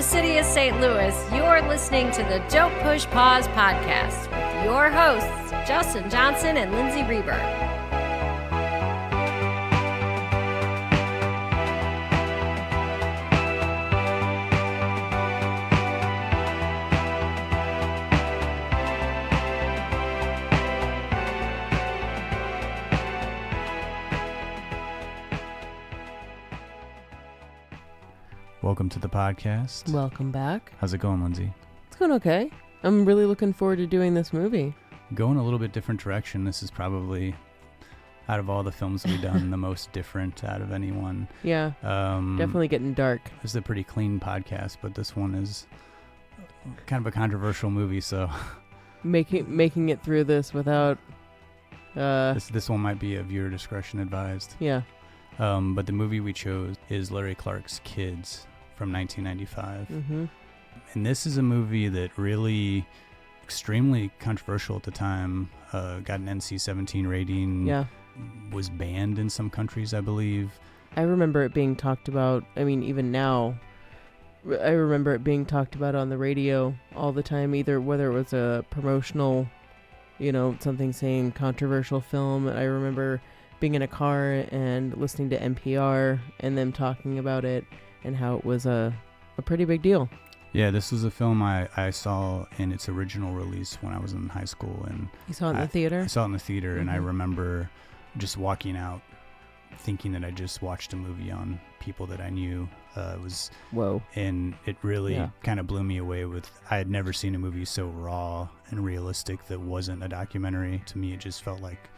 the city of St. Louis, you're listening to the Don't Push Pause podcast with your hosts, Justin Johnson and Lindsay Reber. Welcome to the podcast. Welcome back. How's it going, Lindsay? It's going okay. I'm really looking forward to doing this movie. Going a little bit different direction. This is probably, out of all the films we've done, the most different out of anyone. Yeah, definitely getting dark. This is a pretty clean podcast, but this one is kind of a controversial movie, so... Making it through this without... This one might be a viewer discretion advised. Yeah. But the movie we chose is Larry Clark's Kids from 1995. Mm-hmm. And this is a movie that really extremely controversial at the time. Got an NC-17 rating. Yeah. Was banned in some countries, I believe. I remember it being talked about. I mean, even now, I remember it being talked about on the radio all the time, either whether it was a promotional, something saying controversial film. I remember being in a car and listening to NPR and them talking about it and how it was a pretty big deal. Yeah, this was a film I saw in its original release when I was in high school. And you saw it in the theater? I saw it in the theater, Mm-hmm. and I remember just walking out thinking that I just watched a movie on people that I knew. It was... Whoa. And it really kind of blew me away with... I had never seen a movie so raw and realistic that wasn't a documentary. To me, it just felt like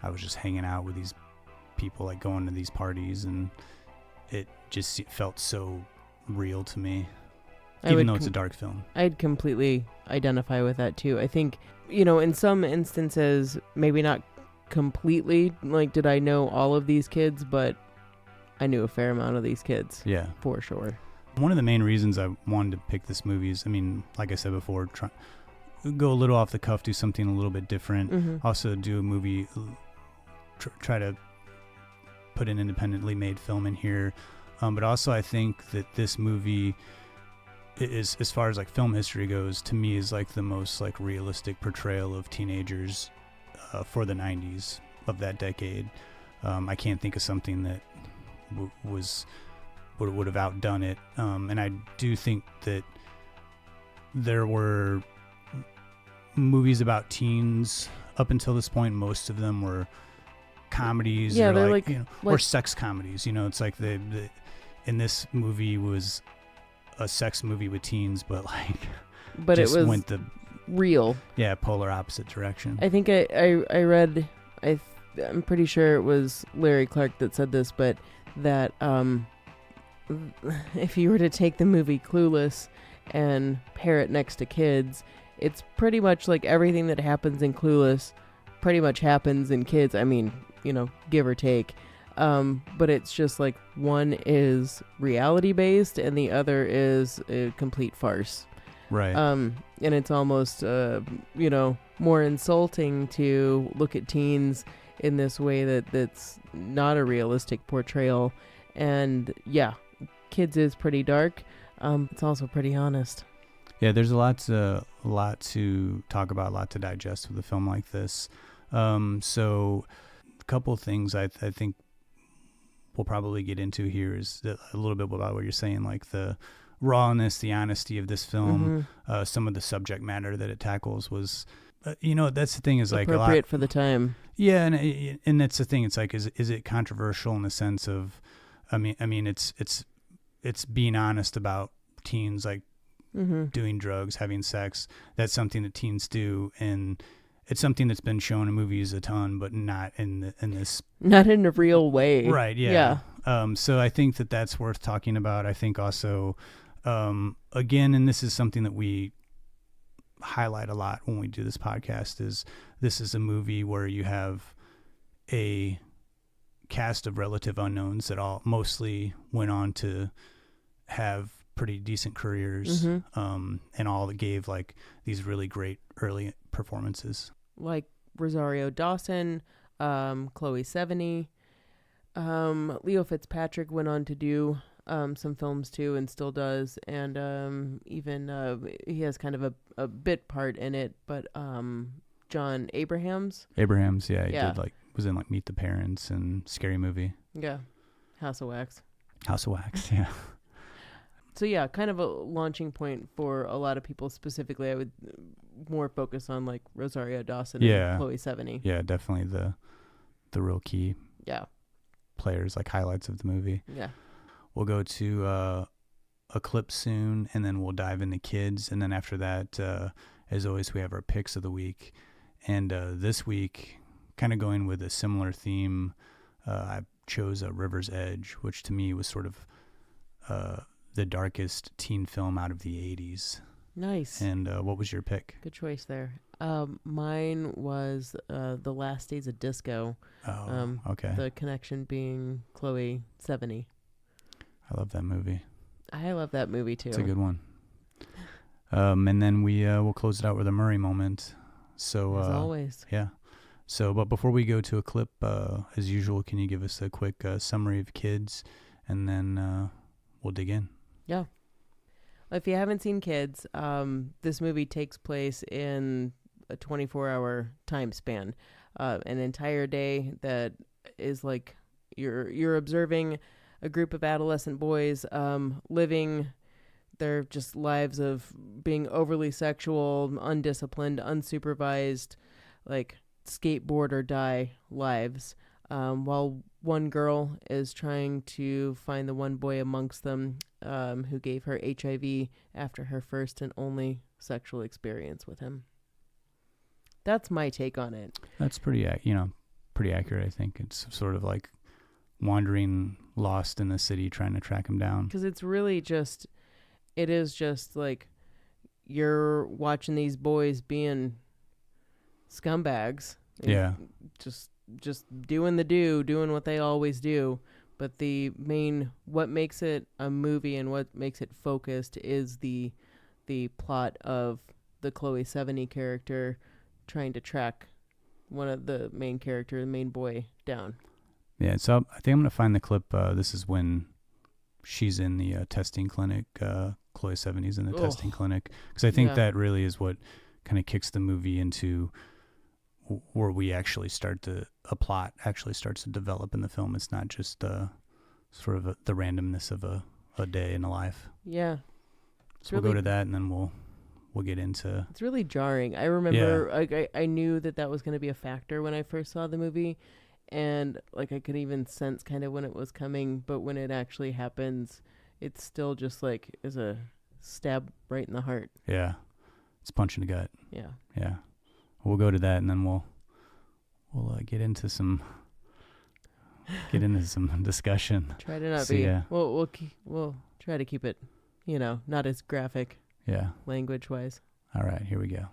I was just hanging out with these people, like going to these parties, and it just felt so real to me, even though it's a dark film. I'd completely identify with that too. I think, in some instances, maybe not completely, like, did I know all of these kids, but I knew a fair amount of these kids. Yeah. For sure. One of the main reasons I wanted to pick this movie is, like I said before, go a little off the cuff, do something a little bit different. Mm-hmm. Also do a movie, try to put an independently made film in here. But also I think that this movie is, as far as like film history goes, to me is like the most like realistic portrayal of teenagers for the 90s of that decade. I can't think of something that would have outdone it. And I do think that there were movies about teens up until this point. Most of them were comedies, or or sex comedies. It's like the in this movie was a sex movie with teens, but it was went the real polar opposite direction. I think I read, I'm pretty sure it was Larry Clark that said this, but that if you were to take the movie Clueless and pair it next to Kids, it's pretty much like everything that happens in Clueless pretty much happens in Kids. Give or take. But it's just like one is reality based and the other is a complete farce. Right. And it's almost, more insulting to look at teens in this way that's not a realistic portrayal. And Kids is pretty dark. It's also pretty honest. Yeah, there's a lot to talk about, a lot to digest with a film like this. So a couple of things I think we'll probably get into here is a little bit about what you're saying, like the rawness, the honesty of this film. Mm-hmm. Some of the subject matter that it tackles was, that's the thing, is like appropriate for the time. Yeah, and that's the thing. It's like, is it controversial in the sense of, it's being honest about teens, like mm-hmm. doing drugs, having sex. That's something that teens do, and it's something that's been shown in movies a ton, but not in this. Not in a real way. Right, yeah. So I think that's worth talking about. I think also, again, and this is something that we highlight a lot when we do this podcast, is this is a movie where you have a cast of relative unknowns that all mostly went on to have pretty decent careers, mm-hmm. And all that gave like these really great early performances, like Rosario Dawson, Chloë Sevigny, Leo Fitzpatrick went on to do some films too, and still does, and even he has kind of a bit part in it. But John Abrahams, yeah, he Yeah. did was in Meet the Parents and Scary Movie. yeah, House of Wax. Yeah. So yeah, kind of a launching point for a lot of people. Specifically, I would more focus on Rosario Dawson Yeah. and Chloë Sevigny. Yeah, definitely the real key Yeah, players, highlights of the movie. yeah. We'll go to a clip soon, and then we'll dive into kids, and then after that, as always, we have our picks of the week. And this week, kind of going with a similar theme, I chose River's Edge, which to me was sort of the darkest teen film out of the 80s. Nice. And what was your pick? Good choice there. Mine was The Last Days of Disco. Oh, okay. The connection being Chloë Sevigny. I love that movie. I love that movie too. It's a good one. And then we'll close it out with a Murray moment. So as always. Yeah. So, but before we go to a clip, as usual, can you give us a quick summary of Kids, and then we'll dig in. Yeah. If you haven't seen Kids, this movie takes place in a 24-hour time span, an entire day that is you're observing a group of adolescent boys living their just lives of being overly sexual, undisciplined, unsupervised, skateboard or die lives, while one girl is trying to find the one boy amongst them who gave her HIV after her first and only sexual experience with him. That's my take on it. That's pretty accurate. I think it's sort of wandering lost in the city, trying to track him down. Because it's really it is just you're watching these boys being scumbags. Yeah. Just doing what they always do. But what makes it a movie and what makes it focused is the plot of the Chloë Sevigny character trying to track one of the main boy down. Yeah, so I think I'm going to find the clip. This is when she's in the testing clinic. Chloë Sevigny's in the testing clinic. Because I think that really is what kind of kicks the movie into where we actually a plot actually starts to develop in the film. It's not just sort of the randomness of a day in a life. Yeah. So we'll go to that, and then we'll get into... It's really jarring. I remember I knew that was going to be a factor when I first saw the movie. And I could even sense kind of when it was coming, but when it actually happens, it's still just is a stab right in the heart. Yeah. It's punch in the gut. Yeah. Yeah. We'll go to that, and then we'll get into some discussion. Try to not be. Yeah. We'll try to keep it, not as graphic. Yeah. Language wise. All right, here we go.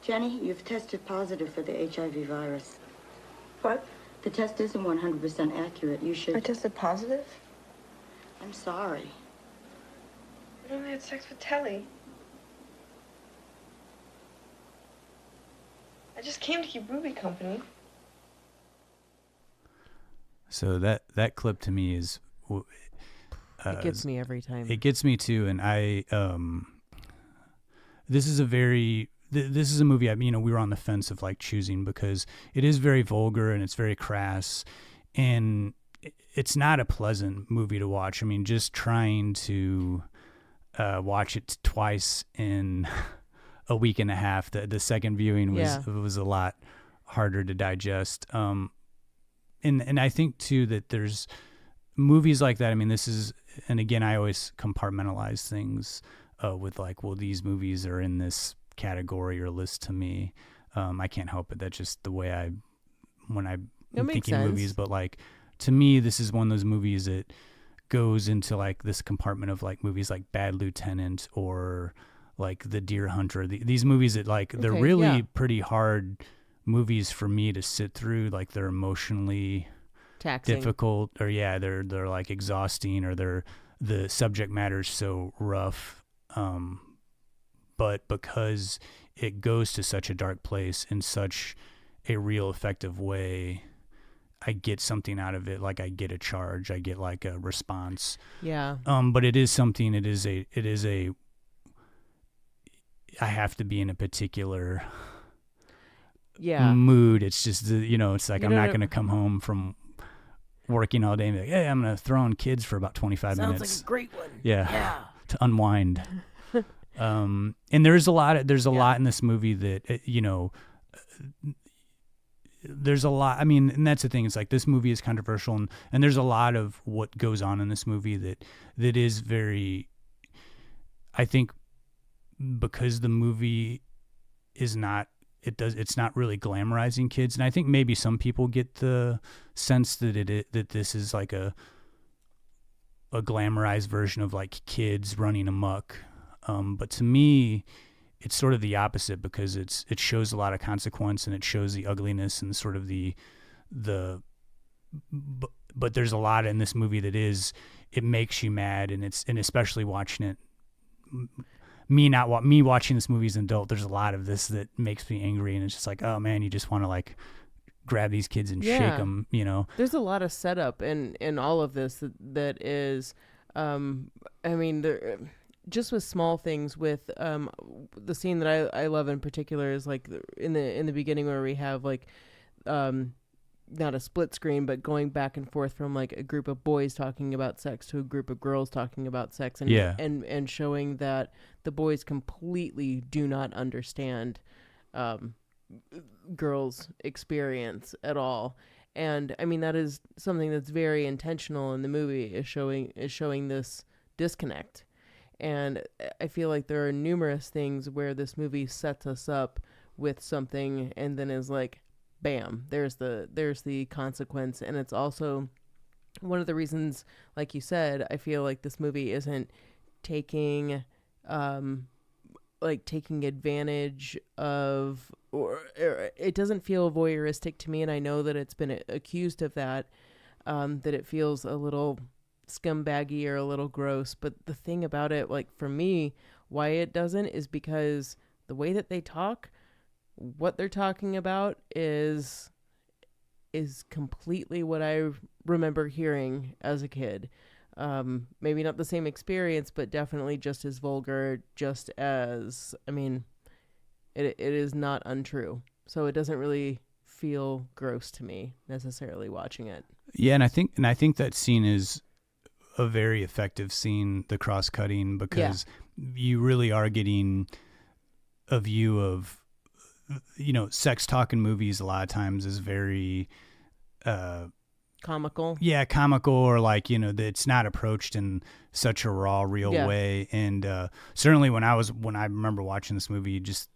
Jenny, you've tested positive for the HIV virus. What? The test isn't 100% accurate. You should... I tested positive? I'm sorry. I only had sex with Telly. I just came to keep Ruby company. So that clip to me is... it gets me every time. It gets me too, and I... This is a movie, we were on the fence of choosing because it is very vulgar and it's very crass, and it's not a pleasant movie to watch. Just trying to watch it twice in a week and a half. The second viewing was a lot harder to digest. And I think too that there's movies like that. This is, and again, I always compartmentalize things with these movies are in this category or list to me. I can't help it. That's just the way I'm thinking movies. But to me, this is one of those movies that goes into this compartment of movies like Bad Lieutenant or The Deer Hunter. These movies that they're really pretty hard movies for me to sit through. They're emotionally taxing, difficult, or they're exhausting, or the subject matter is so rough. But because it goes to such a dark place in such a real effective way, get something out of it. Like I get a charge, I get like a response. Yeah. But it is something. It is a. I have to be in a particular mood. It's just it's like I'm not going to come home from working all day and be like, hey, I'm going to throw on kids for about 25 minutes. Sounds like a great one. Yeah. To unwind. And there's a lot in this movie that there's a lot. I mean, and that's the thing. It's like this movie is controversial, and there's a lot of what goes on in this movie that is very. I think because the movie is not. It's not really glamorizing kids, and I think maybe some people get the sense that this is like a glamorized version of like kids running amok. But to me, it's sort of the opposite because it shows a lot of consequence and it shows the ugliness and sort of but there's a lot in this movie that it makes you mad, and especially watching it. Me watching this movie as an adult, there's a lot of this that makes me angry, and it's just like, oh man, you just want to like grab these kids and shake them, There's a lot of setup in all of this that is, I mean, just with small things. With the scene that I love in particular is like in the beginning where we have like not a split screen, but going back and forth from like a group of boys talking about sex to a group of girls talking about sex, and showing that the boys completely do not understand girls' experience at all. And I mean, that is something that's very intentional in the movie, is showing this disconnect. And I feel like there are numerous things where this movie sets us up with something and then is like, bam, there's the consequence. And it's also one of the reasons, like you said, I feel like this movie isn't taking advantage of, or it doesn't feel voyeuristic to me. And I know that it's been accused of that it feels a little scumbaggy or a little gross. But the thing about it, like for me, why it doesn't is because the way that they talk, what they're talking about is completely what I remember hearing as a kid. Maybe not the same experience, but definitely just as vulgar, just as, I mean, it is not untrue. So it doesn't really feel gross to me necessarily watching it. Yeah, and I think that scene is a very effective scene, the cross-cutting, because you really are getting a view of, sex talk in movies a lot of times is very comical. Yeah, comical, or like, it's not approached in such a raw, real way. And certainly when I remember watching this movie, just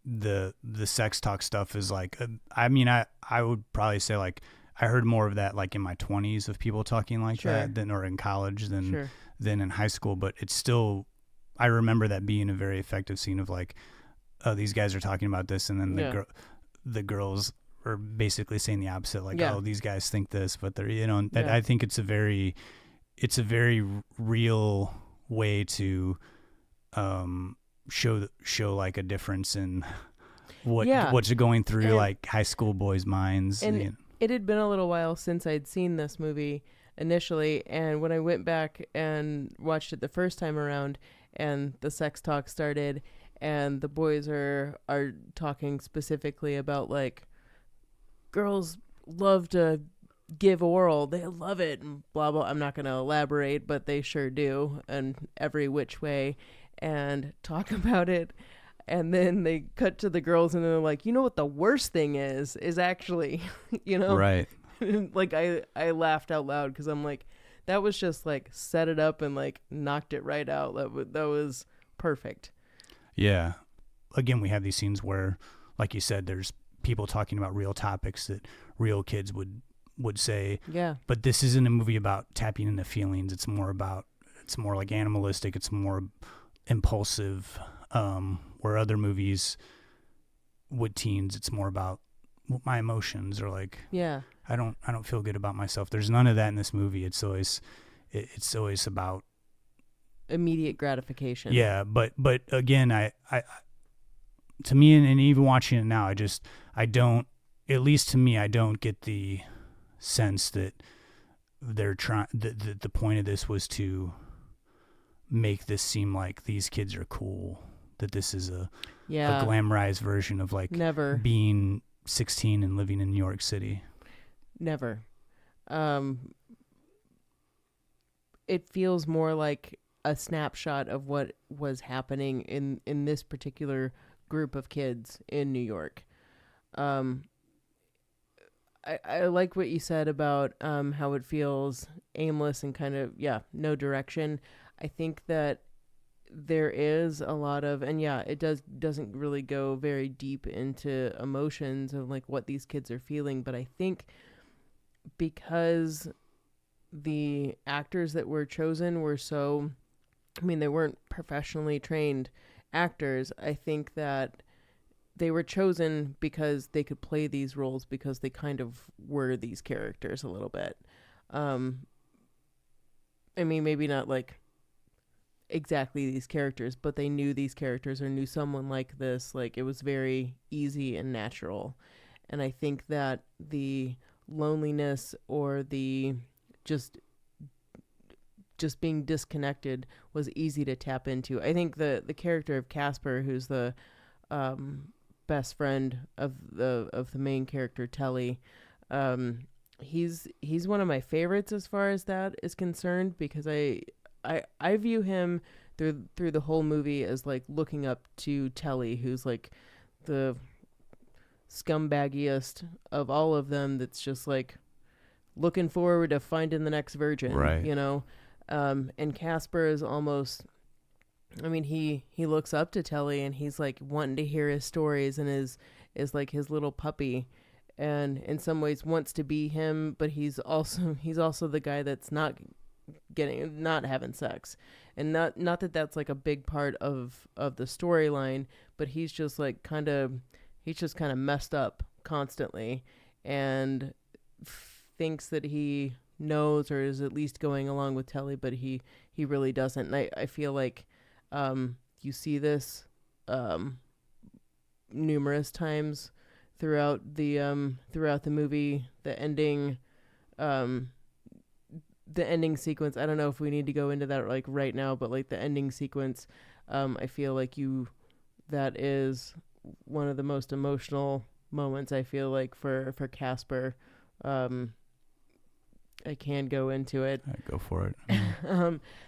the sex talk stuff is like, I would probably say like I heard more of that like in my 20s of people talking like that or in college than in high school. But it's still, I remember that being a very effective scene of like, oh, these guys are talking about this, and then the girls are basically saying the opposite, like, oh, these guys think this, but they're, I think it's a very real way to show like a difference in what's going through like high school boys' minds. And it had been a little while since I'd seen this movie initially, and when I went back and watched it the first time around, and the sex talk started, and the boys are talking specifically about like girls love to give oral, they love it, and blah blah. I'm not going to elaborate, but they sure do, and every which way, and talk about it. And then they cut to the girls, and they're like, what the worst thing is actually, right. Like I laughed out loud because I'm like, that was just like set it up and like knocked it right out. That was perfect. Yeah. Again, we have these scenes where, like you said, there's people talking about real topics that real kids would say. Yeah. But this isn't a movie about tapping into feelings. It's more like animalistic. It's more impulsive. Where other movies with teens, it's more about my emotions, or like, I don't feel good about myself. There's none of that in this movie. It's always about immediate gratification. Yeah, but again, I to me, and even watching it now, I don't, at least to me, I don't get the sense that they're trying. The point of this was to make this seem like these kids are cool. That this is a glamorized version of like never being 16 and living in New York City. Never. It feels more like a snapshot of what was happening in this particular group of kids in New York. I like what you said about how it feels aimless and kind of, no direction. I think that there is a lot of, and it doesn't really go very deep into emotions of like what these kids are feeling, but I think because the actors that were chosen were so, they weren't professionally trained actors. I think that they were chosen because they could play these roles because they kind of were these characters a little bit. Maybe not like exactly these characters, but they knew these characters or knew someone like this. Like it was very easy and natural. And I think that the loneliness or the just being disconnected was easy to tap into. I think the character of Casper, who's the best friend of the main character Telly, he's one of my favorites as far as that is concerned, because I view him through the whole movie as like looking up to Telly, who's like the scumbaggiest of all of them, that's just like looking forward to finding the next virgin, right? And Casper is almost, he looks up to Telly and he's like wanting to hear his stories and is like his little puppy, and in some ways wants to be him, but he's also the guy that's not having sex, and not that that's like a big part of the storyline, but he's just kind of messed up constantly and thinks that he knows or is at least going along with Telly, but he really doesn't. And I feel like you see this numerous times throughout the movie. The ending sequence, I don't know if we need to go into that like right now, but like the ending sequence, I feel like that is one of the most emotional moments, I feel like, for Casper. I can go into it. All right, go for it.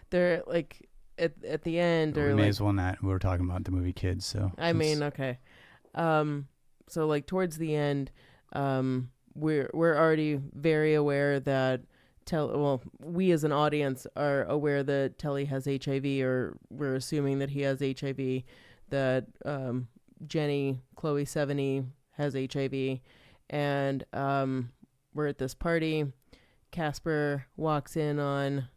They're like at the end, or we like, may as well not. We're talking about the movie Kids, so okay. So like towards the end, we're already very aware that we as an audience are aware that Telly has HIV, or we're assuming that he has HIV, that Jenny, Chloë Sevigny, has HIV, and we're at this party. Casper walks in on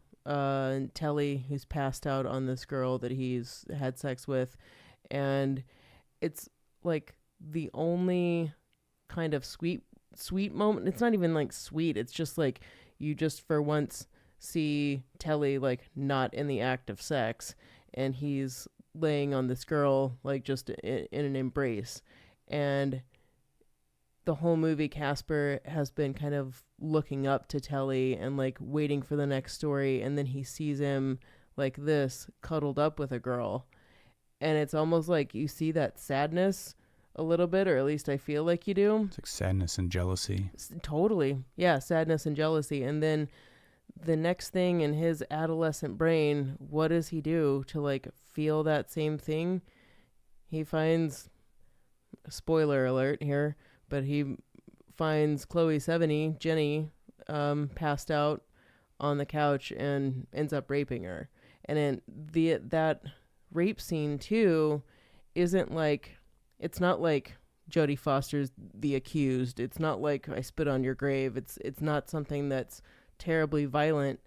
Telly, who's passed out on this girl that he's had sex with, and it's like the only kind of sweet moment. It's not even like sweet, it's just like you just for once see Telly like not in the act of sex, and he's laying on this girl like just in an embrace. And the whole movie, Casper has been kind of looking up to Telly and like waiting for the next story, and then he sees him like this cuddled up with a girl, and it's almost like you see that sadness a little bit, or at least I feel like you do. It's like sadness and jealousy. Totally. Yeah, sadness and jealousy. And then the next thing in his adolescent brain, what does he do to like feel that same thing? He finds, spoiler alert here, but he finds Chloë Sevigny, Jenny, passed out on the couch and ends up raping her. And then that rape scene too isn't like, it's not like Jodie Foster's The Accused. It's not like I Spit on Your Grave. It's not something that's terribly violent,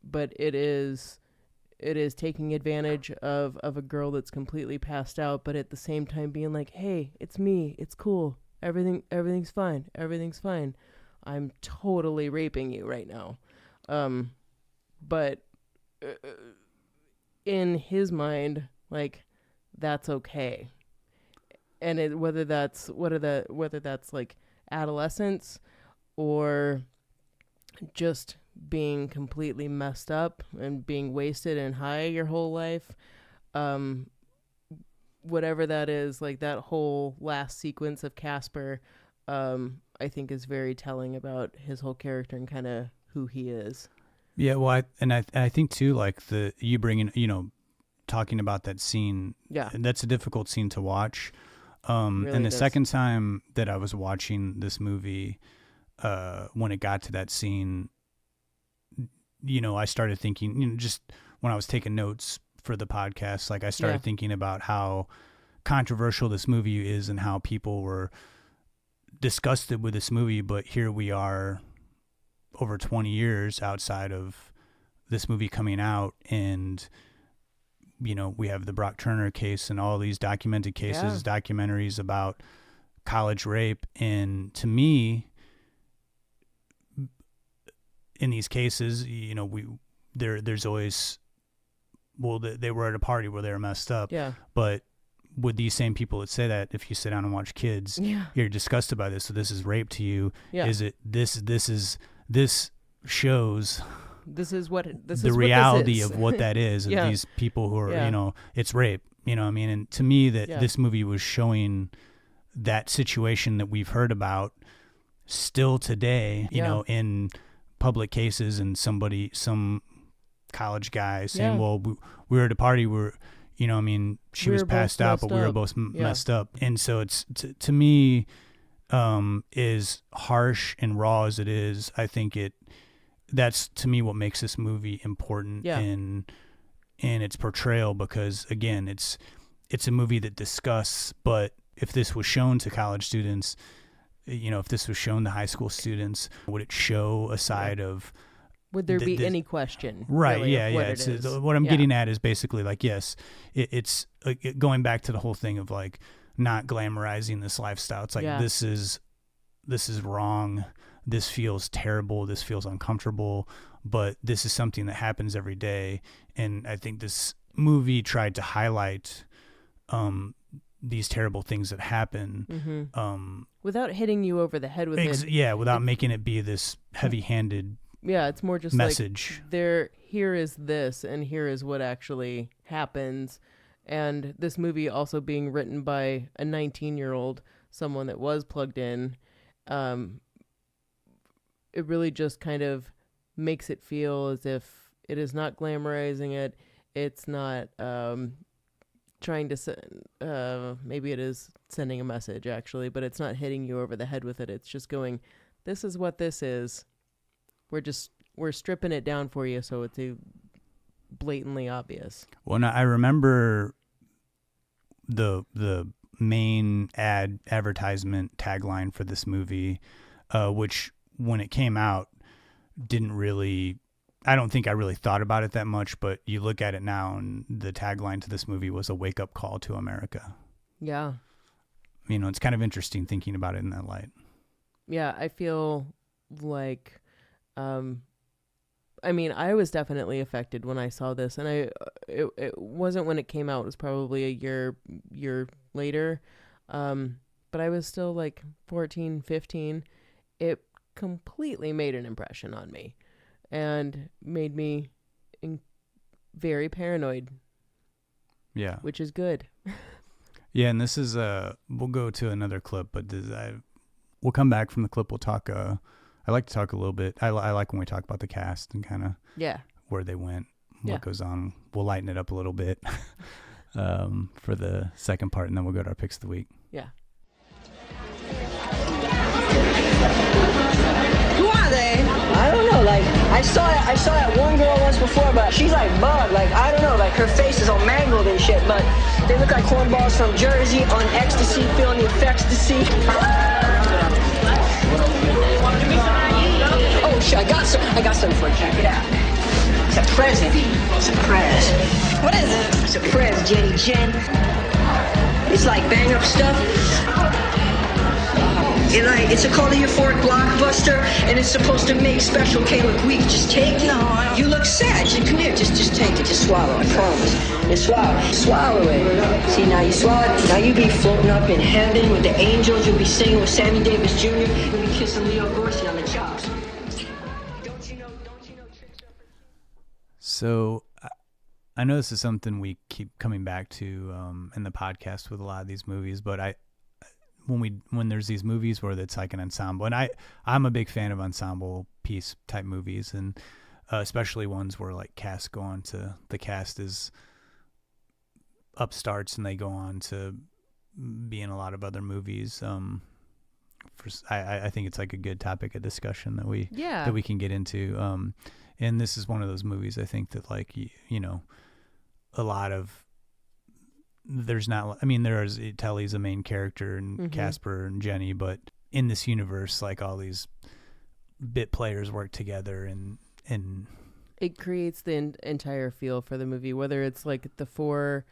but it is taking advantage of a girl that's completely passed out, but at the same time being like, hey, it's me, it's cool, everything's fine, I'm totally raping you right now. But in his mind, like, that's okay. And whether that's like adolescence or just being completely messed up and being wasted and high your whole life. Whatever that is, like that whole last sequence of Casper, I think is very telling about his whole character and kind of who he is. Yeah, well, I think too, like you bringing, talking about that scene. Yeah, that's a difficult scene to watch. Really and the does. second time that I was watching this movie, when it got to that scene, I started thinking, just when I was taking notes for the podcast, like I started thinking about how controversial this movie is and how people were disgusted with this movie, but here we are over 20 years outside of this movie coming out, and we have the Brock Turner case and all these documented cases, documentaries about college rape, and to me, in these cases, there's always, well, they were at a party where they were messed up, but with these same people that say that, if you sit down and watch kids, you're disgusted by this, so this is rape to you. Is it this shows the reality of what that is, of these people who are, it's rape, what I mean? And to me, that this movie was showing that situation that we've heard about still today, in public cases, and some college guy saying, well, we were at a party where, she was passed out, but we were both messed up. And so it's, to me, is harsh and raw as it is. I think that's to me what makes this movie important in its portrayal, because again, it's a movie that discusses, but if this was shown to college students, if this was shown to high school students, would it show a side of, would there be any question? Right. Really, what I'm getting at is basically like, yes, it's going back to the whole thing of like not glamorizing this lifestyle. It's like, this is wrong. This feels terrible. This feels uncomfortable, but this is something that happens every day. And I think this movie tried to highlight, these terrible things that happen, without hitting you over the head with it. Yeah. Without making it be this heavy-handed, it's more just message. Like, here is this, and here is what actually happens. And this movie also being written by a 19-year-old, someone that was plugged in, it really just kind of makes it feel as if it is not glamorizing it. It's not trying to maybe it is sending a message actually, but it's not hitting you over the head with it. It's just going, this is what this is. We're stripping it down for you so it's blatantly obvious. Well, now I remember the main advertisement tagline for this movie, which when it came out I don't think I really thought about it that much, but you look at it now and the tagline to this movie was a wake-up call to America. Yeah. It's kind of interesting thinking about it in that light. Yeah, I feel like, I was definitely affected when I saw this, and it wasn't when it came out. It was probably a year later, but I was still like 14, 15. It completely made an impression on me and made me very paranoid. Yeah. Which is good. Yeah, and this is we'll go to another clip, but we'll come back from the clip. We'll talk. I like to talk a little bit. I like when we talk about the cast and kind of where they went, what goes on. We'll lighten it up a little bit for the second part, and then we'll go to our picks of the week. Yeah. Who are they? I don't know. Like I saw that one girl once before, but she's like bug. Like I don't know. Like her face is all mangled and shit. But they look like cornballs from Jersey on ecstasy, feeling the effects-tasy. Oh shit! I got some for you. Check it out. It's a present. It's a prez. What is it? It's a prez, Jenny Jen. It's like bang up stuff. It's a call to euphoric blockbuster, and it's supposed to make Special K look weak. Just take it. No, you look sad. Come here, just take it. Just swallow. I promise. Just swallow it. See, now you swallow it. Now you be floating up in heaven with the angels. You'll be singing with Sammy Davis Jr. You'll be kissing Leo Gorski on the chops. So I know this is something we keep coming back to in the podcast with a lot of these movies, but when there's these movies where it's like an ensemble, and I'm a big fan of ensemble piece type movies, and especially ones where like the cast is upstarts and they go on to be in a lot of other movies. I think it's like a good topic of discussion that we can get into. And this is one of those movies I think that like a lot of there's Telly's a main character and Casper and Jenny, but in this universe, like all these bit players work together and it creates the entire feel for the movie, whether it's like the 4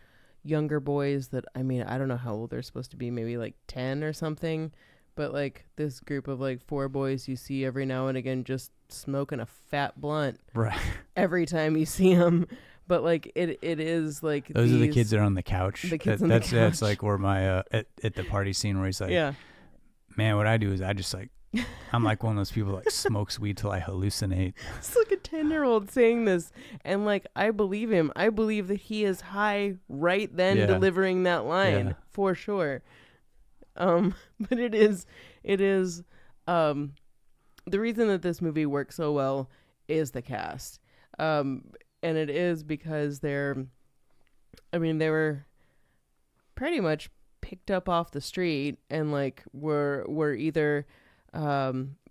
younger boys that, I don't know how old they're supposed to be, maybe like 10 or something, but like this group of like 4 boys you see every now and again just smoking a fat blunt right every time you see them. But like it is like those are the kids that are on the couch. The kids on the couch. That's like where my at the party scene where he's like, man, what I do is I just like I'm like one of those people that like smokes weed till I hallucinate. It's like a 10-year-old saying this, and like I believe him. I believe that he is high right then delivering that line for sure. But it is the reason that this movie works so well is the cast. And it is because they were pretty much picked up off the street and like were either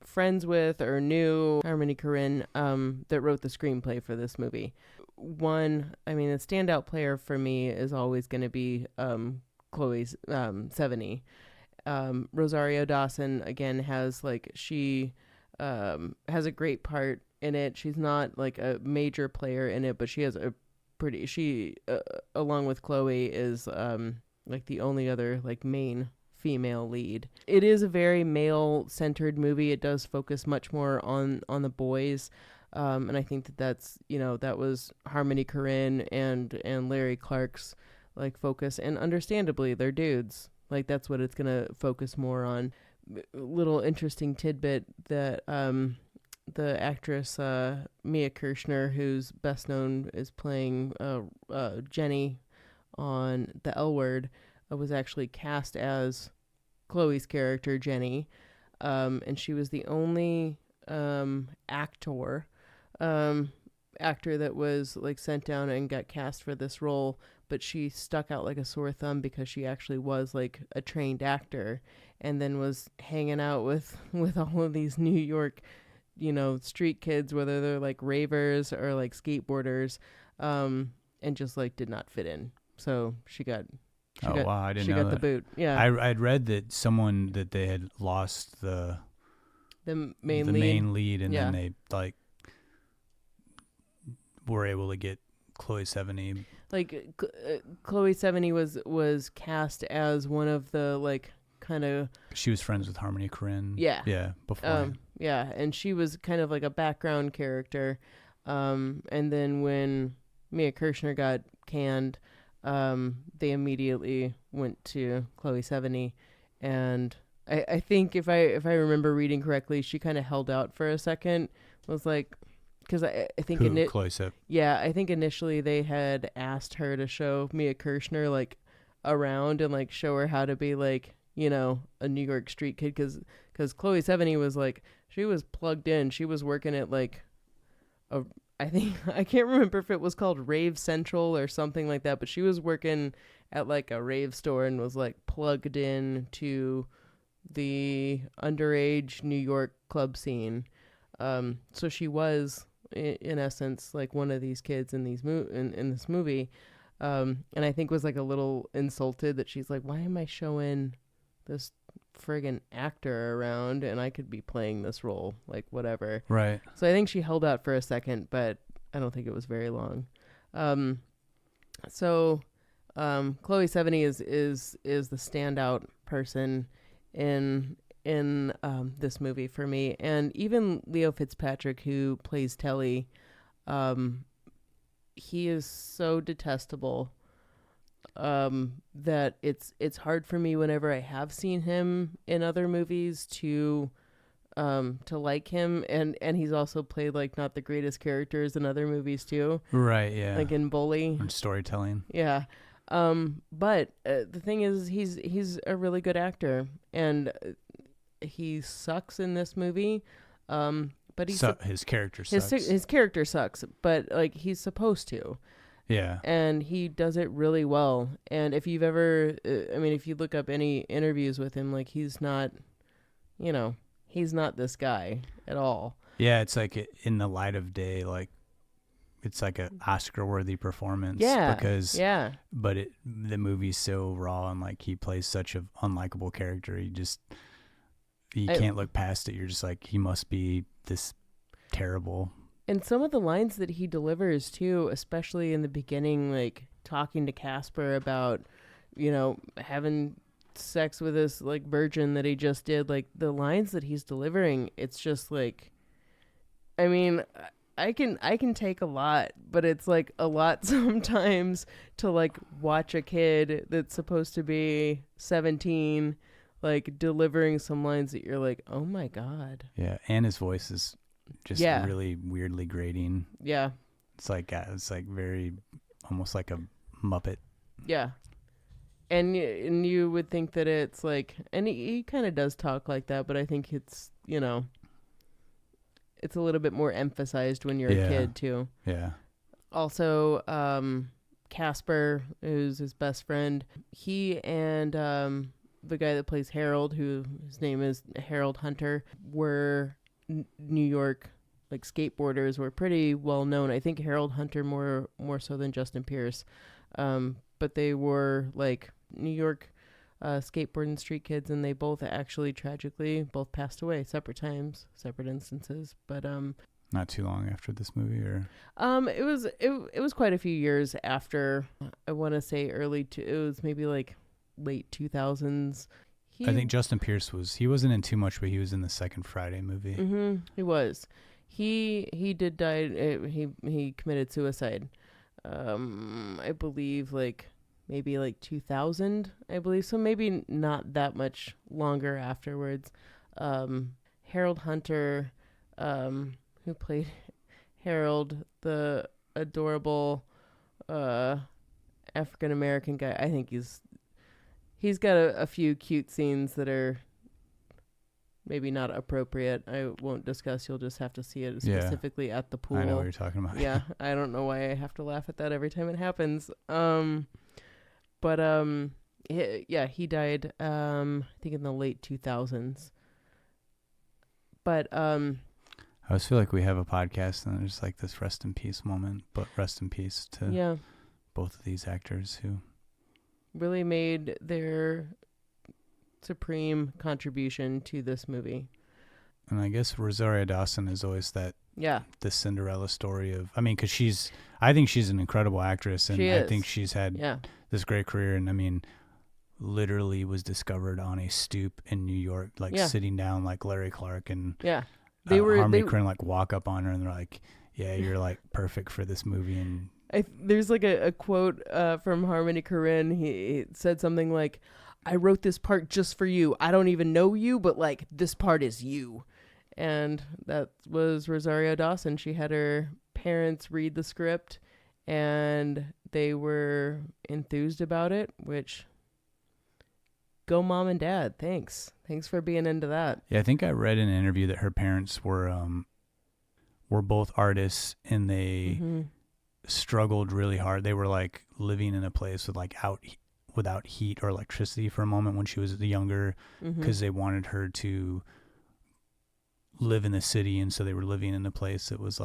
friends with or knew Harmony Korine that wrote the screenplay for this movie. The standout player for me is always going to be Chloë's Sevigny. Rosario Dawson again has has a great part in it. She's not like a major player in it, but she has along with Chloë is like the only other like main female lead. It is a very male centered movie. It does focus much more on the boys. And I think that's, that was Harmony Korine and Larry Clark's like focus, and understandably they're dudes. Like that's what it's going to focus more on. Little interesting tidbit that, the actress, Mia Kirshner, who's best known as playing, Jenny on The L Word, was actually cast as Chloe's character, Jenny. And she was the only, actor that was like sent down and got cast for this role, but she stuck out like a sore thumb because she actually was like a trained actor, and then was hanging out with all of these New York, street kids, whether they're like ravers or like skateboarders, and just like did not fit in. So she got I didn't know the boot. Yeah. I'd read that someone that they had lost the main lead, and then they like were able to get Chloë Sevigny. Like Chloë Sevigny was cast as one of the like kind of. She was friends with Harmony Korine. Yeah. Before. And she was kind of like a background character. And then when Mia Kirshner got canned, they immediately went to Chloë Sevigny, and I think if I remember reading correctly, she kind of held out for a second. Was like, because I think I think initially they had asked her to show Mia Kirshner like around and like show her how to be like a New York street kid, because Chloë Sevigny was like, she was plugged in. She was working at like I can't remember if it was called Rave Central or something like that, but she was working at like a rave store and was like plugged in to the underage New York club scene. So she was in essence like one of these kids in in this movie. And I think was like a little insulted that she's like, why am I showing this friggin' actor around and I could be playing this role, like whatever. Right. So I think she held out for a second, but I don't think it was very long. So Chloë Sevigny is the standout person in this movie for me. And even Leo Fitzpatrick, who plays Telly, he is so detestable that it's hard for me whenever I have seen him in other movies to to like him, and he's also played like not the greatest characters in other movies too. Right. Yeah. Like in Bully. And storytelling. Yeah. But the thing is, he's a really good actor, and he sucks in this movie. But his character sucks. His character sucks, but like he's supposed to. Yeah. And he does it really well. And if you've ever, if you look up any interviews with him, like he's not, he's not this guy at all. Yeah, it's like in the light of day, like it's like an Oscar-worthy performance. Yeah. But the movie's so raw, and like he plays such an unlikable character. You can't look past it. You're just like, he must be this terrible. And some of the lines that he delivers too, especially in the beginning, like talking to Casper about, having sex with this like virgin that he just did, like the lines that he's delivering, it's just like, I can take a lot, but it's like a lot sometimes to like watch a kid that's supposed to be 17 like delivering some lines that you're like, oh my God. Yeah, and his voice is just really weirdly grating. Yeah. It's like very, almost like a Muppet. Yeah. And you would think that it's like, and he kind of does talk like that, but I think it's, it's a little bit more emphasized when you're a kid too. Yeah. Also, Casper, who's his best friend, he and the guy that plays Harold, who his name is Harold Hunter, were New York like skateboarders, were pretty well known. I think Harold Hunter more so than Justin Pierce, but they were like New York skateboarding street kids, and they both actually tragically both passed away, separate times, separate instances. But not too long after this movie, or it was quite a few years after. I want to say it was maybe like late 2000s. I think Justin Pierce he wasn't in too much, but he was in the second Friday movie. Mm-hmm, he was. He did die. He committed suicide. I believe maybe 2000. I believe so. Maybe not that much longer afterwards. Harold Hunter, who played Harold, the adorable African American guy. I think he's got a few cute scenes that are maybe not appropriate. I won't discuss. You'll just have to see it specifically at the pool. I know what you're talking about. Yeah, I don't know why I have to laugh at that every time it happens. He died, I think in the late 2000s. But I always feel like we have a podcast and there's like this rest in peace moment, but rest in peace to both of these actors who really made their supreme contribution to this movie. And I guess Rosario Dawson is always the Cinderella story of, because I think she's an incredible actress, and I think she's had this great career, and literally was discovered on a stoop in New York, sitting down like Larry Clark and Harmony Korine walk up on her and they're like, yeah, you're perfect for this movie. And there's a quote from Harmony Korine. He said something like, I wrote this part just for you. I don't even know you, but this part is you. And that was Rosario Dawson. She had her parents read the script and they were enthused about it, which, go mom and dad. Thanks for being into that. Yeah, I think I read in an interview that her parents were both artists, and they struggled really hard. They were living in a place with without heat or electricity for a moment when she was younger, because they wanted her to live in the city, and so they were living in a place that was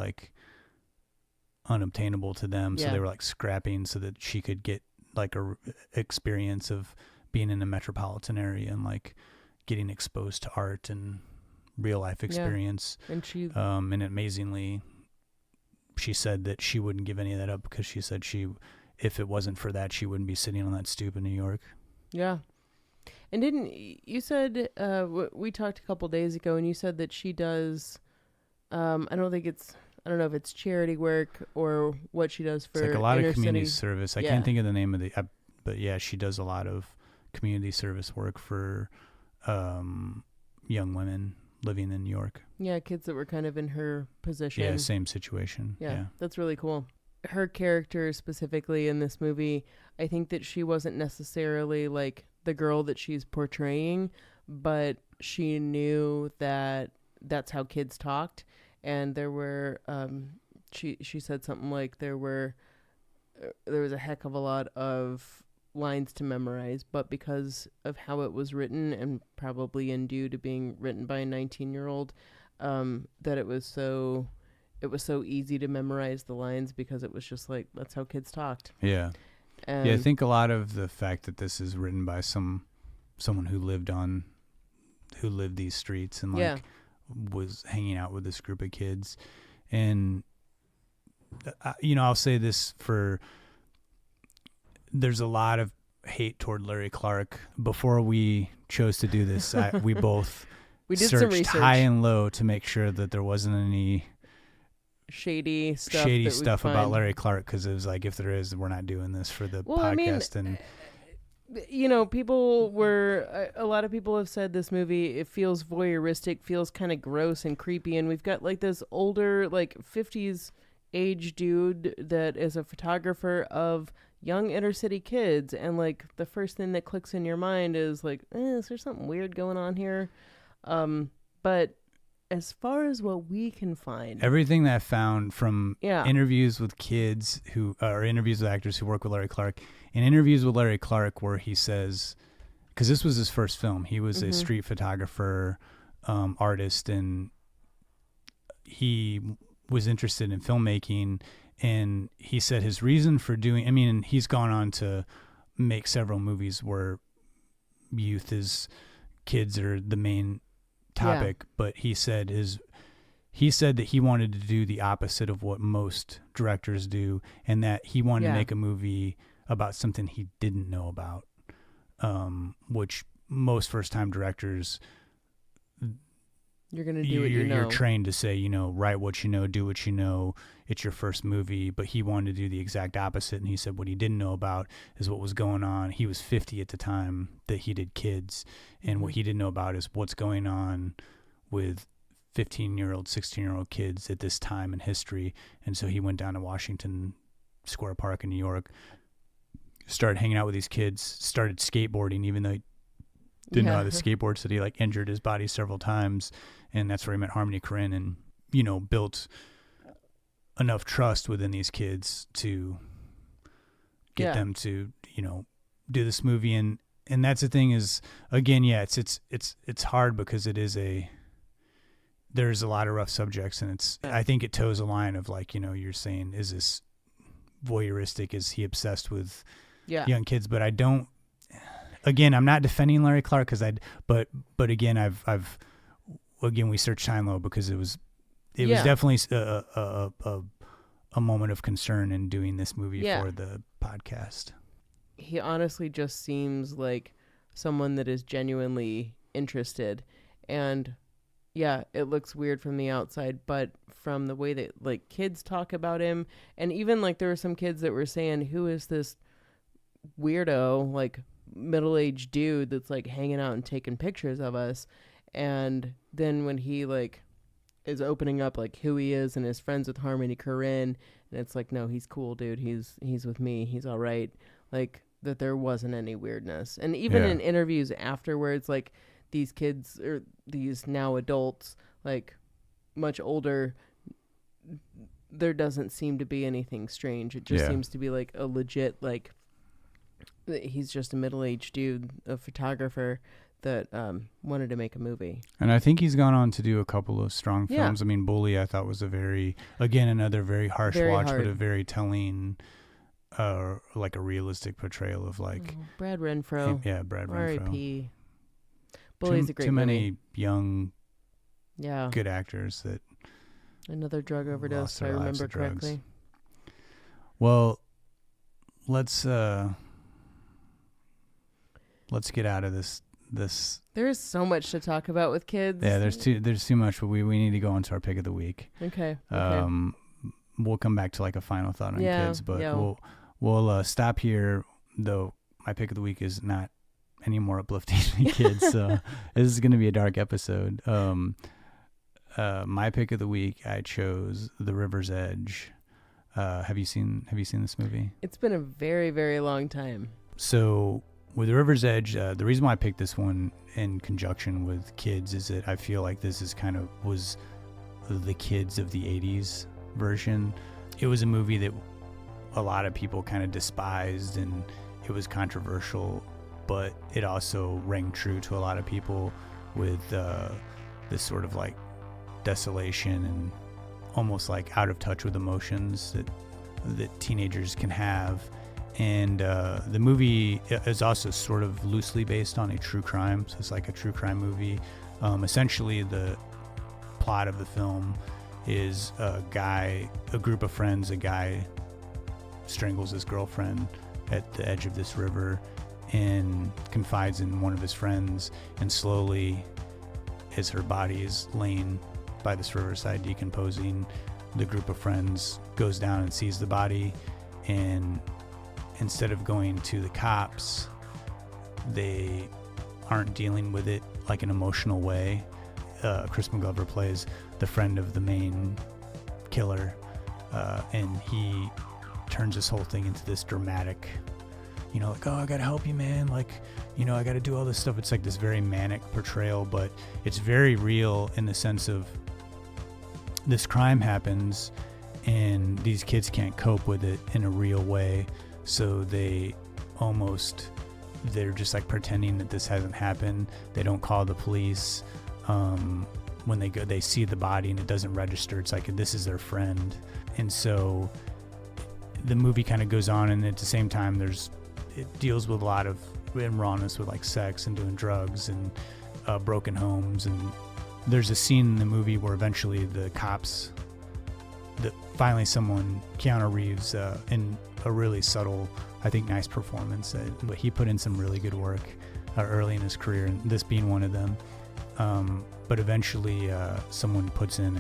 unobtainable to them. So they were scrapping so that she could get a experience of being in a metropolitan area and getting exposed to art and real life experience. And she and amazingly, she said that she wouldn't give any of that up, because she said if it wasn't for that, she wouldn't be sitting on that stoop in New York. Yeah. And you said, we talked a couple days ago, and you said that she does, I don't know if it's charity work or what she does for it's a lot of community city service. I can't think of the name of but yeah, she does a lot of community service work for young women, living in New York. Yeah, kids that were kind of in her position. Yeah, same situation. Yeah, that's really cool. Her character specifically in this movie, I think that she wasn't necessarily like the girl that she's portraying, but she knew that that's how kids talked. And there were, she said something like there was a heck of a lot of lines to memorize, but because of how it was written, and probably in due to being written by a 19-year-old, that it was so easy to memorize the lines because it was just like, that's how kids talked. Yeah. And Yeah, I think a lot of the fact that this is written by someone who lived these streets and like was hanging out with this group of kids. And I'll say this there's a lot of hate toward Larry Clark. Before we chose to do this, we both we did searched some research. high and low to make sure that there wasn't any shady stuff about Larry Clark, because it was like, if there is, we're not doing this for the podcast. And a lot of people have said this movie, it feels voyeuristic, feels kind of gross and creepy, and we've got like this older, like 50s age dude that is a photographer of young inner city kids, and like the first thing that clicks in your mind is like, is there something weird going on here? But as far as what we can find, everything that I found from interviews with kids or interviews with actors who work with Larry Clark, and interviews with Larry Clark where he says, because this was his first film, he was a street photographer, artist, and he was interested in filmmaking. And he said his reason for doing, he's gone on to make several movies where kids are the main topic, but he said that he wanted to do the opposite of what most directors do, and that he wanted to make a movie about something he didn't know about, which most first-time directors, you're going to do what you know. You're trained to say, write what you know, do what you know. It's your first movie. But he wanted to do the exact opposite. And he said what he didn't know about is what was going on. He was 50 at the time that he did Kids. And what he didn't know about is what's going on with 15-year-old, 16-year-old kids at this time in history. And so he went down to Washington Square Park in New York, started hanging out with these kids, started skateboarding, even though he didn't know how to skateboard, so he like injured his body several times. And that's where he met Harmony Korine, and built enough trust within these kids to get them to do this movie. And that's the thing is, again, it's hard because there's a lot of rough subjects, and I think it toes a line of like, you're saying, is this voyeuristic? Is he obsessed with young kids? But I don't. Again, I'm not defending Larry Clark but again, we searched high and low because it was definitely a moment of concern in doing this movie for the podcast. He honestly just seems like someone that is genuinely interested, and it looks weird from the outside, but from the way that like kids talk about him, and even like there were some kids that were saying, who is this weirdo, like middle-aged dude that's like hanging out and taking pictures of us? And then when he like is opening up like who he is and his friends with Harmony Korine, and it's like, no, he's cool, dude, he's with me, he's all right, like that there wasn't any weirdness. And even in interviews afterwards, like these kids or these now adults, like much older, there doesn't seem to be anything strange. It just seems to be like a legit, like, he's just a middle-aged dude, a photographer that wanted to make a movie. And I think he's gone on to do a couple of strong films. I mean, Bully, I thought was another very harsh watch, but a very telling, like a realistic portrayal of like Brad Renfro. Brad Renfro. R.I.P. Bully's a great movie. Too many young, good actors that. Another drug overdose, if I remember correctly. Well, let's get out of this. There's so much to talk about with kids. Yeah, there's too much, but we need to go into our pick of the week. Okay. We'll come back to like a final thought on kids, but we'll stop here. Though my pick of the week is not any more uplifting to kids. So this is going to be a dark episode. My pick of the week, I chose The River's Edge. Have you seen this movie? It's been a very, very long time. So with The River's Edge, the reason why I picked this one in conjunction with kids is that I feel like this is was the kids of the 80s version. It was a movie that a lot of people kind of despised, and it was controversial, but it also rang true to a lot of people with this sort of like desolation and almost like out of touch with emotions that teenagers can have. And the movie is also sort of loosely based on a true crime, so it's like a true crime movie. Essentially, the plot of the film is a group of friends, a guy strangles his girlfriend at the edge of this river and confides in one of his friends, and slowly, as her body is laying by this riverside decomposing, the group of friends goes down and sees the body, and instead of going to the cops, they aren't dealing with it like an emotional way. Crispin Glover plays the friend of the main killer, and he turns this whole thing into this dramatic, like, oh, I gotta help you, man, like, I gotta do all this stuff. It's like this very manic portrayal, but it's very real in the sense of this crime happens and these kids can't cope with it in a real way, so they're just like pretending that this hasn't happened. They don't call the police. When they see the body and it doesn't register, it's like this is their friend. And so the movie kind of goes on, and at the same time it deals with a lot of rawness with like sex and doing drugs and broken homes. And there's a scene in the movie where eventually the cops, finally Keanu Reeves, in a really subtle, I think nice performance, but he put in some really good work early in his career, and this being one of them. But eventually someone puts in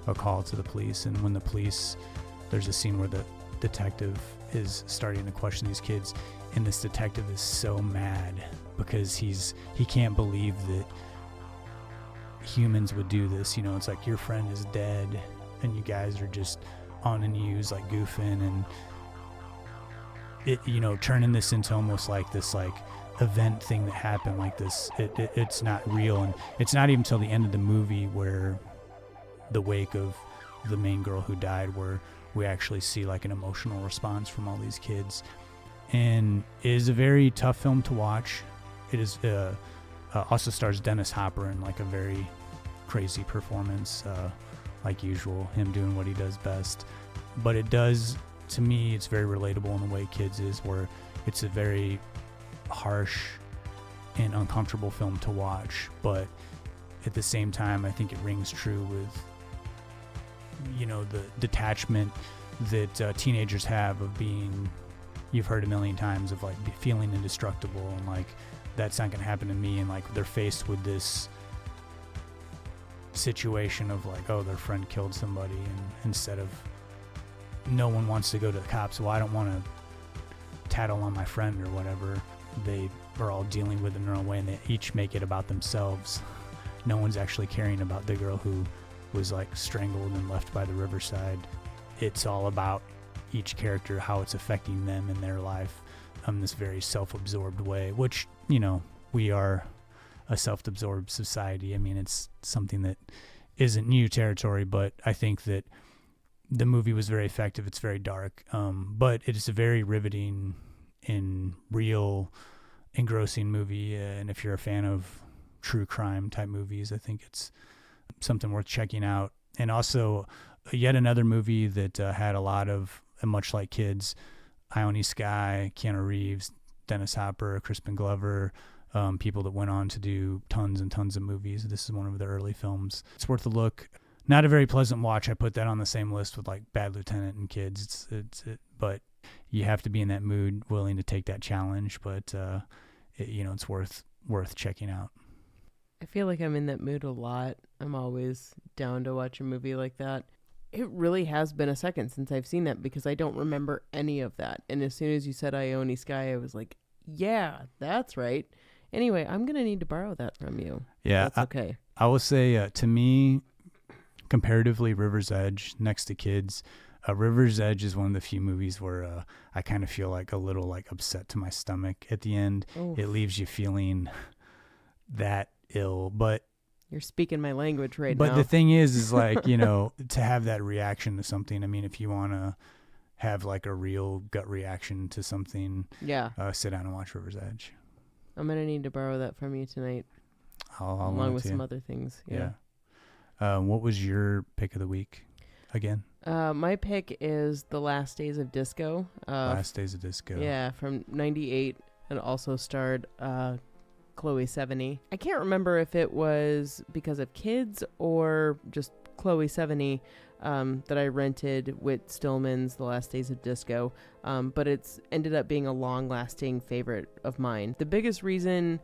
a call to the police, and when there's a scene where the detective is starting to question these kids, and this detective is so mad because he can't believe that humans would do this. It's like your friend is dead and you guys are just on the news like goofing, and it turning this into almost like this like event thing that happened like this. It's not real, and it's not even till the end of the movie where the wake of the main girl who died, where we actually see like an emotional response from all these kids. And it is a very tough film to watch. It is also stars Dennis Hopper in like a very crazy performance, like usual, him doing what he does best. But it does, to me, it's very relatable in the way Kids is, where it's a very harsh and uncomfortable film to watch, but at the same time I think it rings true with the detachment that teenagers have of being, you've heard a million times, of like feeling indestructible, and like that's not gonna happen to me, and like they're faced with this situation of like, oh, their friend killed somebody, and instead of, no one wants to go to the cops, well, I don't want to tattle on my friend or whatever. They are all dealing with it in their own way, and they each make it about themselves. No one's actually caring about the girl who was like strangled and left by the riverside. It's all about each character, how it's affecting them in their life in this very self-absorbed way, which, we are a self-absorbed society. I mean, it's something that isn't new territory, but I think that the movie was very effective. It's very dark, but it is a very riveting and real, engrossing movie. And if you're a fan of true crime type movies, I think it's something worth checking out. And also, yet another movie that had a lot of, much like Kids, Ione Skye, Keanu Reeves, Dennis Hopper, Crispin Glover, people that went on to do tons and tons of movies. This is one of their early films. It's worth a look. Not a very pleasant watch. I put that on the same list with like Bad Lieutenant and Kids. But you have to be in that mood, willing to take that challenge. But it's worth checking out. I feel like I'm in that mood a lot. I'm always down to watch a movie like that. It really has been a second since I've seen that, because I don't remember any of that. And as soon as you said Ione Skye, I was like, yeah, that's right. Anyway, I'm going to need to borrow that from you. Yeah. That's okay. I will say, to me, comparatively, River's Edge, next to Kids, River's Edge is one of the few movies where I kind of feel like a little like upset to my stomach at the end. Oof. It leaves you feeling that ill, but You're speaking my language right now. But the thing is like, you know, to have that reaction to something, I mean, if you want to have like a real gut reaction to something, yeah, sit down and watch River's Edge. I'm going to need to borrow that from you tonight. I'll along with some other things. Yeah. What was your pick of the week again? My pick is The Last Days of Disco. Last Days of Disco. Yeah, from 98. It also starred Chloë Sevigny. I can't remember if it was because of Kids or just Chloë Sevigny that I rented with Stillman's The Last Days of Disco. But it's ended up being a long-lasting favorite of mine. The biggest reason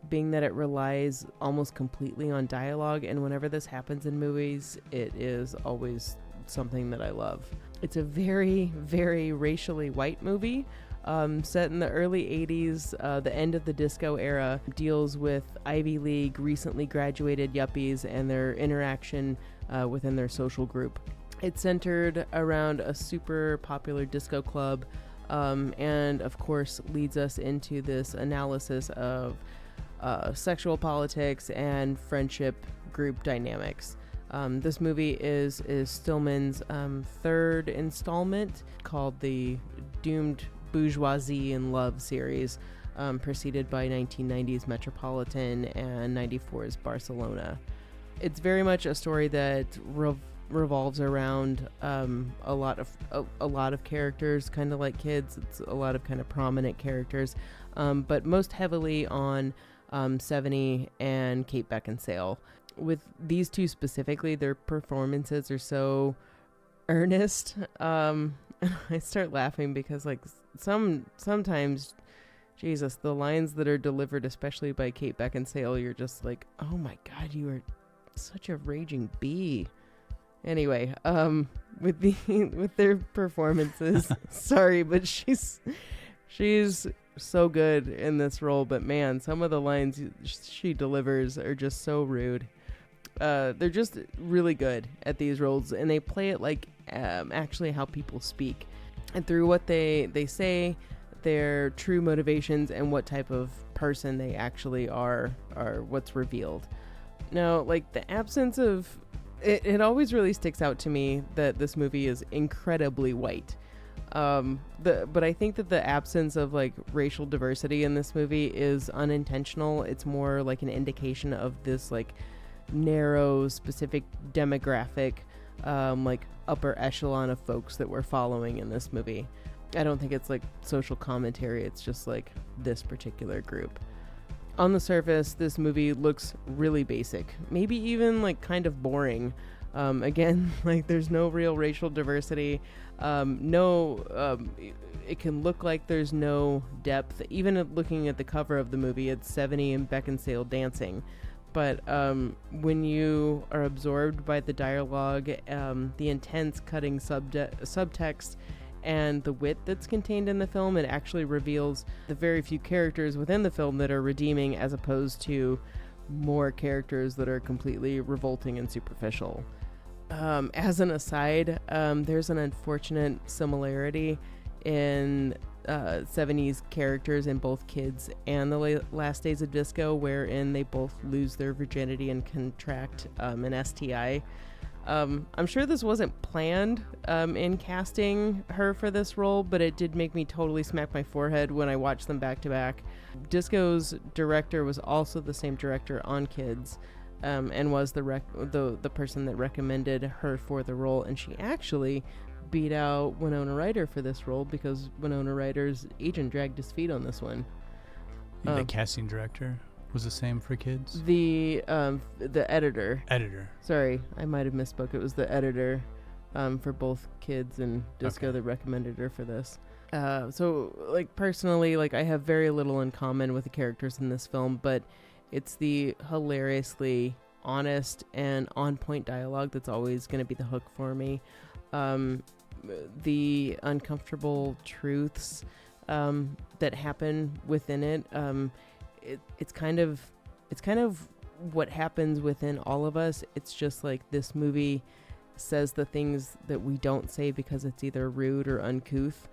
being that it relies almost completely on dialogue, and whenever this happens in movies, it is always something that I love. It's a very, very racially white movie. Set in the early 80s, the end of the disco era, deals with Ivy League recently graduated yuppies and their interaction within their social group. It's centered around a super popular disco club, and of course leads us into this analysis of sexual politics and friendship group dynamics. This movie is Stillman's third installment, called the Doomed Bourgeoisie in Love series, preceded by 1990's Metropolitan and 94's Barcelona. It's very much a story that revolves around a lot of characters, kind of like Kids. It's a lot of kind of prominent characters, but most heavily on Sevigny and Kate Beckinsale. With these two specifically, their performances are so earnest. I start laughing because like sometimes, Jesus, the lines that are delivered, especially by Kate Beckinsale, you're just like, oh my God, you are such a raging bee. Anyway, with their performances, sorry, but she's so good in this role. But man, some of the lines she delivers are just so rude. They're just really good at these roles, and they play it like actually how people speak, and through what they say, their true motivations, and what type of person they actually are what's revealed. Now, like the absence of it always really sticks out to me that this movie is incredibly white. But I think that the absence of like racial diversity in this movie is unintentional. It's more like an indication of this like narrow, specific demographic, like upper echelon of folks that we're following in this movie. I don't think it's like social commentary. It's just like this particular group. On the surface, this movie looks really basic, maybe even like kind of boring. Again, like there's no real racial diversity. It can look like there's no depth. Even looking at the cover of the movie, it's Sevigny and Beckinsale dancing. But when you are absorbed by the dialogue, the intense cutting subtext, and the wit that's contained in the film, it actually reveals the very few characters within the film that are redeeming, as opposed to more characters that are completely revolting and superficial. As an aside, there's an unfortunate similarity in Sevigny's characters in both Kids and The Last Days of Disco, wherein they both lose their virginity and contract an STI. I'm sure this wasn't planned in casting her for this role, but it did make me totally smack my forehead when I watched them back to back. Disco's director was also the same director on Kids, and was the person that recommended her for the role, and she actually beat out Winona Ryder for this role because Winona Ryder's agent dragged his feet on this one. The casting director was the same for Kids? The editor. Sorry, I might have misspoke. It was the editor for both Kids and Disco that recommended her for this. So, like, personally, like, I have very little in common with the characters in this film, but it's the hilariously honest and on-point dialogue that's always going to be the hook for me. The uncomfortable truths that happen within it. It's kind of what happens within all of us. It's just like this movie says the things that we don't say because it's either rude or uncouth.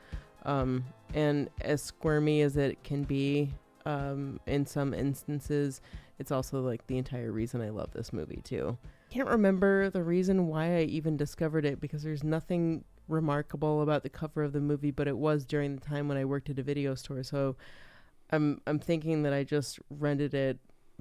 And as squirmy as it can be, in some instances, it's also like the entire reason I love this movie too. Can't remember the reason why I even discovered it, because there's nothing remarkable about the cover of the movie, but it was during the time when I worked at a video store. So I'm thinking that I just rented it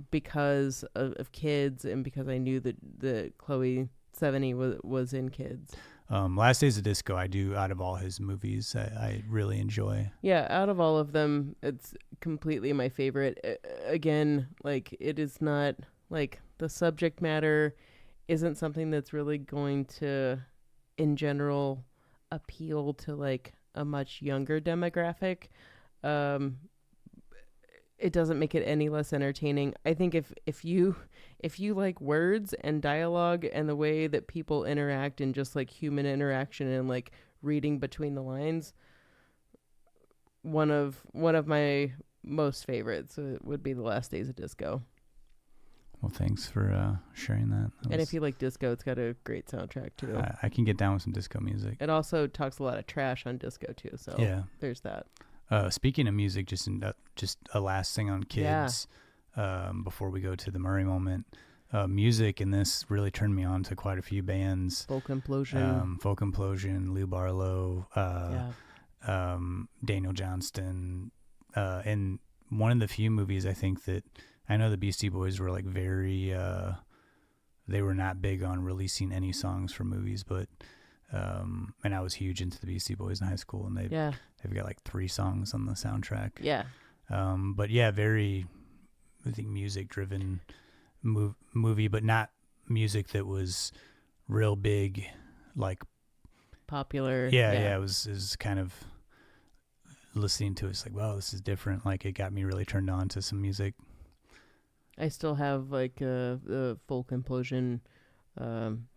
because of kids, and because I knew that Chloë Sevigny was in Kids. Last Days of Disco, I do, out of all his movies, I really enjoy. Yeah, out of all of them, it's completely my favorite. Again, like, it is not, like, the subject matter isn't something that's really going to, in general, appeal to, like, a much younger demographic. It doesn't make it any less entertaining. I think if you like words and dialogue and the way that people interact and just like human interaction and like reading between the lines, one of my most favorites would be The Last Days of Disco. Well, thanks for sharing that. And if you like disco, it's got a great soundtrack too. I can get down with some disco music. It also talks a lot of trash on disco too. So yeah, there's that. Speaking of music, just a last thing on Kids, before we go to the Murray moment. Music in this really turned me on to quite a few bands. Folk Implosion, Lou Barlow, Daniel Johnston, and one of the few movies I think that I know the Beastie Boys were like very, they were not big on releasing any songs for movies, but and I was huge into the Beastie Boys in high school, and they've got like 3 songs on the soundtrack. Yeah. But yeah, very, I think, music-driven movie, but not music that was real big, like popular. Yeah. It was kind of listening to it. It's like, wow, this is different. Like, it got me really turned on to some music. I still have like the Folk Implosion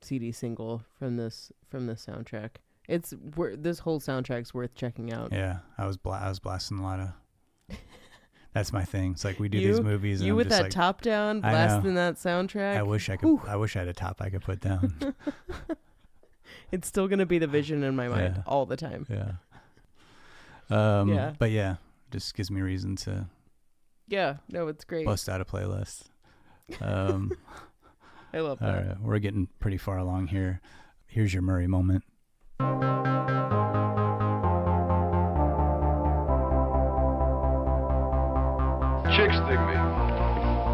CD single from this soundtrack. This whole soundtrack's worth checking out. Yeah, I was blasting a lot of. That's my thing. It's like we do these movies. And you I'm with just that like, top down, blasting that soundtrack. I wish I could. Whew. I wish I had a top I could put down. It's still gonna be the vision in my mind all the time. Yeah. But yeah, just gives me a reason to. Yeah. No, it's great. Bust out a playlist. I love that. All right, we're getting pretty far along here. Here's your Murray moment. Chicks dig me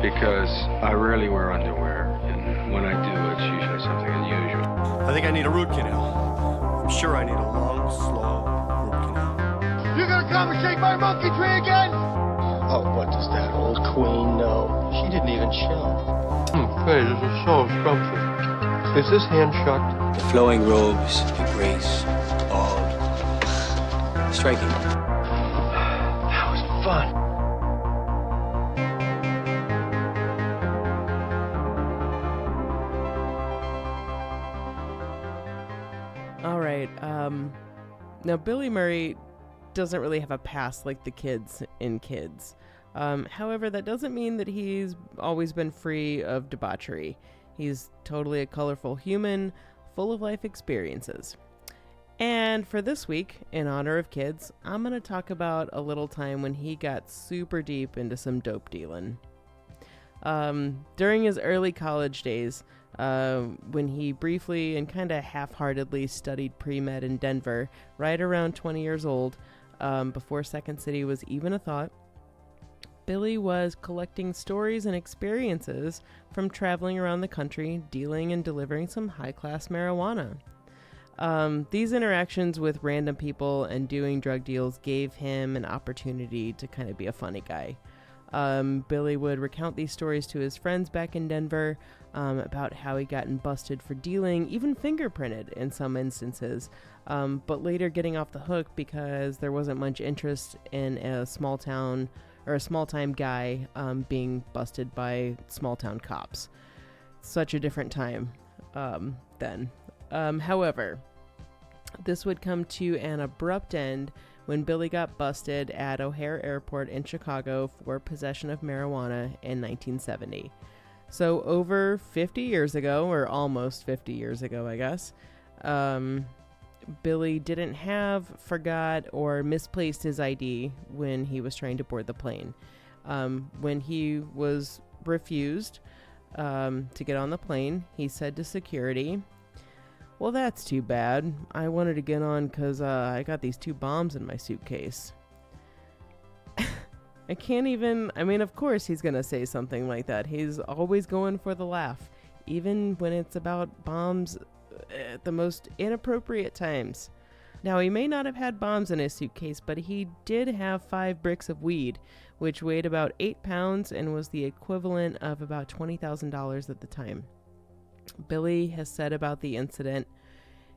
because I rarely wear underwear, and when I do, it's usually something unusual. I think I need a root canal. I'm sure I need a long, slow root canal. You gonna come and shake my monkey tree again? Oh, what does that old queen know? She didn't even chill. Hey, this is so scrumptious. Is this hand shut? The flowing robes, the grace, all striking. That was fun. All right. Now Billy Murray doesn't really have a past like the kids in Kids. However, that doesn't mean that he's always been free of debauchery. He's totally a colorful human, full of life experiences. And for this week, in honor of Kids, I'm going to talk about a little time when he got super deep into some dope dealing. During his early college days, when he briefly and kind of half-heartedly studied pre-med in Denver, right around 20 years old, before Second City was even a thought, Billy was collecting stories and experiences from traveling around the country, dealing and delivering some high-class marijuana. These interactions with random people and doing drug deals gave him an opportunity to kind of be a funny guy. Billy would recount these stories to his friends back in Denver about how he gotten busted for dealing, even fingerprinted in some instances, but later getting off the hook because there wasn't much interest in a small town or a small-time guy being busted by small-town cops. Such a different time then. However, this would come to an abrupt end when Billy got busted at O'Hare Airport in Chicago for possession of marijuana in 1970. So over 50 years ago, or almost 50 years ago, I guess, Billy didn't have, forgot, or misplaced his ID when he was trying to board the plane. When he was refused to get on the plane, he said to security, "Well, that's too bad. I wanted to get on because I got these 2 bombs in my suitcase." I can't even, I mean, of course he's going to say something like that. He's always going for the laugh, even when it's about bombs at the most inappropriate times. Now, he may not have had bombs in his suitcase, but he did have 5 bricks of weed, which weighed about 8 pounds and was the equivalent of about $20,000 at the time. Billy has said about the incident,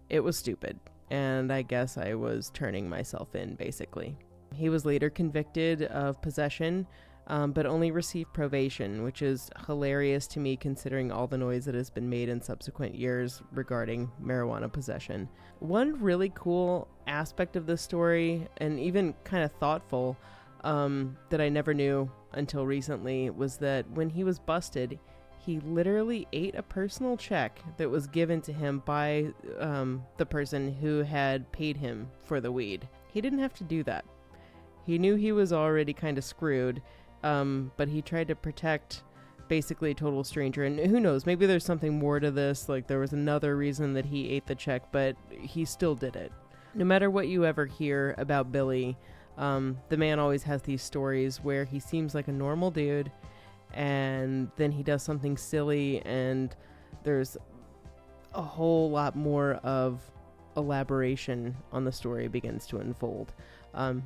"It was stupid, and I guess I was turning myself in," basically. He was later convicted of possession, but only received probation, which is hilarious to me considering all the noise that has been made in subsequent years regarding marijuana possession. One really cool aspect of this story, and even kind of thoughtful, that I never knew until recently, was that when he was busted, he literally ate a personal check that was given to him by the person who had paid him for the weed. He didn't have to do that. He knew he was already kind of screwed, but he tried to protect basically a total stranger. And who knows, maybe there's something more to this, like there was another reason that he ate the check, but he still did it. No matter what you ever hear about Billy, the man always has these stories where he seems like a normal dude, and then he does something silly, and there's a whole lot more of elaboration on the story begins to unfold.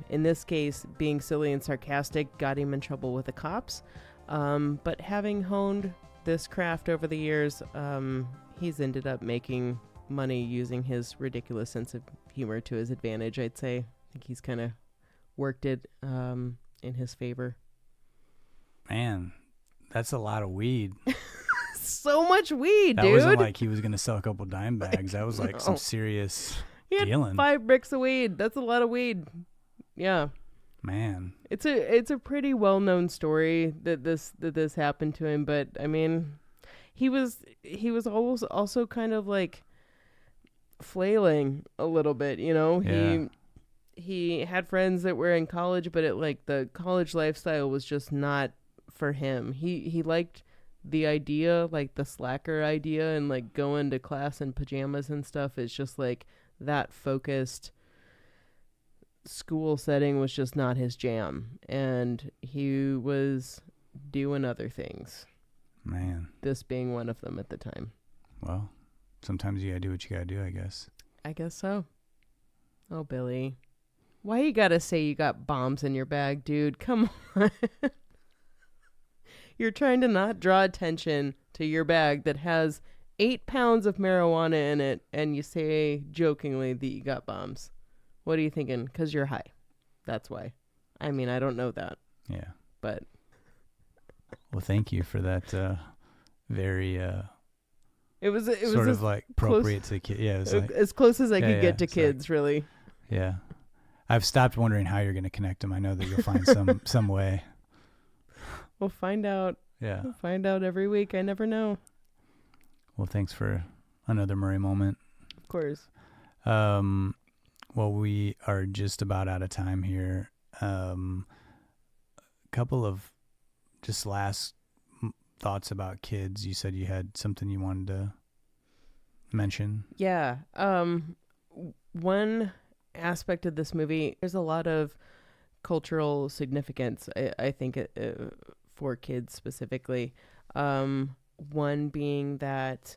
In this case, being silly and sarcastic got him in trouble with the cops, but having honed this craft over the years, he's ended up making money using his ridiculous sense of humor to his advantage, I'd say. I think he's kind of worked it in his favor. Man, that's a lot of weed. So much weed, dude. That wasn't like he was going to sell a couple dime bags. That was like some serious dealing. 5 bricks of weed. That's a lot of weed. Yeah. Man. It's a pretty well-known story that this happened to him, but I mean, he was always also kind of like flailing a little bit, you know? Yeah. He had friends that were in college, but the college lifestyle was just not for him. He liked the idea, like the slacker idea, and like going to class in pajamas and stuff. It's just like that focused school setting was just not his jam, and he was doing other things. Man. This being one of them at the time. Well, sometimes you gotta do what you gotta do, I guess. I guess so. Oh, Billy. Why you gotta say you got bombs in your bag, dude? Come on. You're trying to not draw attention to your bag that has 8 pounds of marijuana in it, and you say jokingly that you got bombs. What are you thinking? Because you're high. That's why. I mean, I don't know that. Yeah. But. Well, thank you for that very It was sort of like appropriate to kids. Yeah, it was like, as close as I could get to kids, like, really. Yeah. I've stopped wondering how you're going to connect them. I know that you'll find some way. We'll find out. Yeah. We'll find out every week. I never know. Well, thanks for another Murray moment. Of course. Well, we are just about out of time here. A couple of just last thoughts about kids. You said you had something you wanted to mention. Yeah. One aspect of this movie, there's a lot of cultural significance, I think, for kids specifically. One being that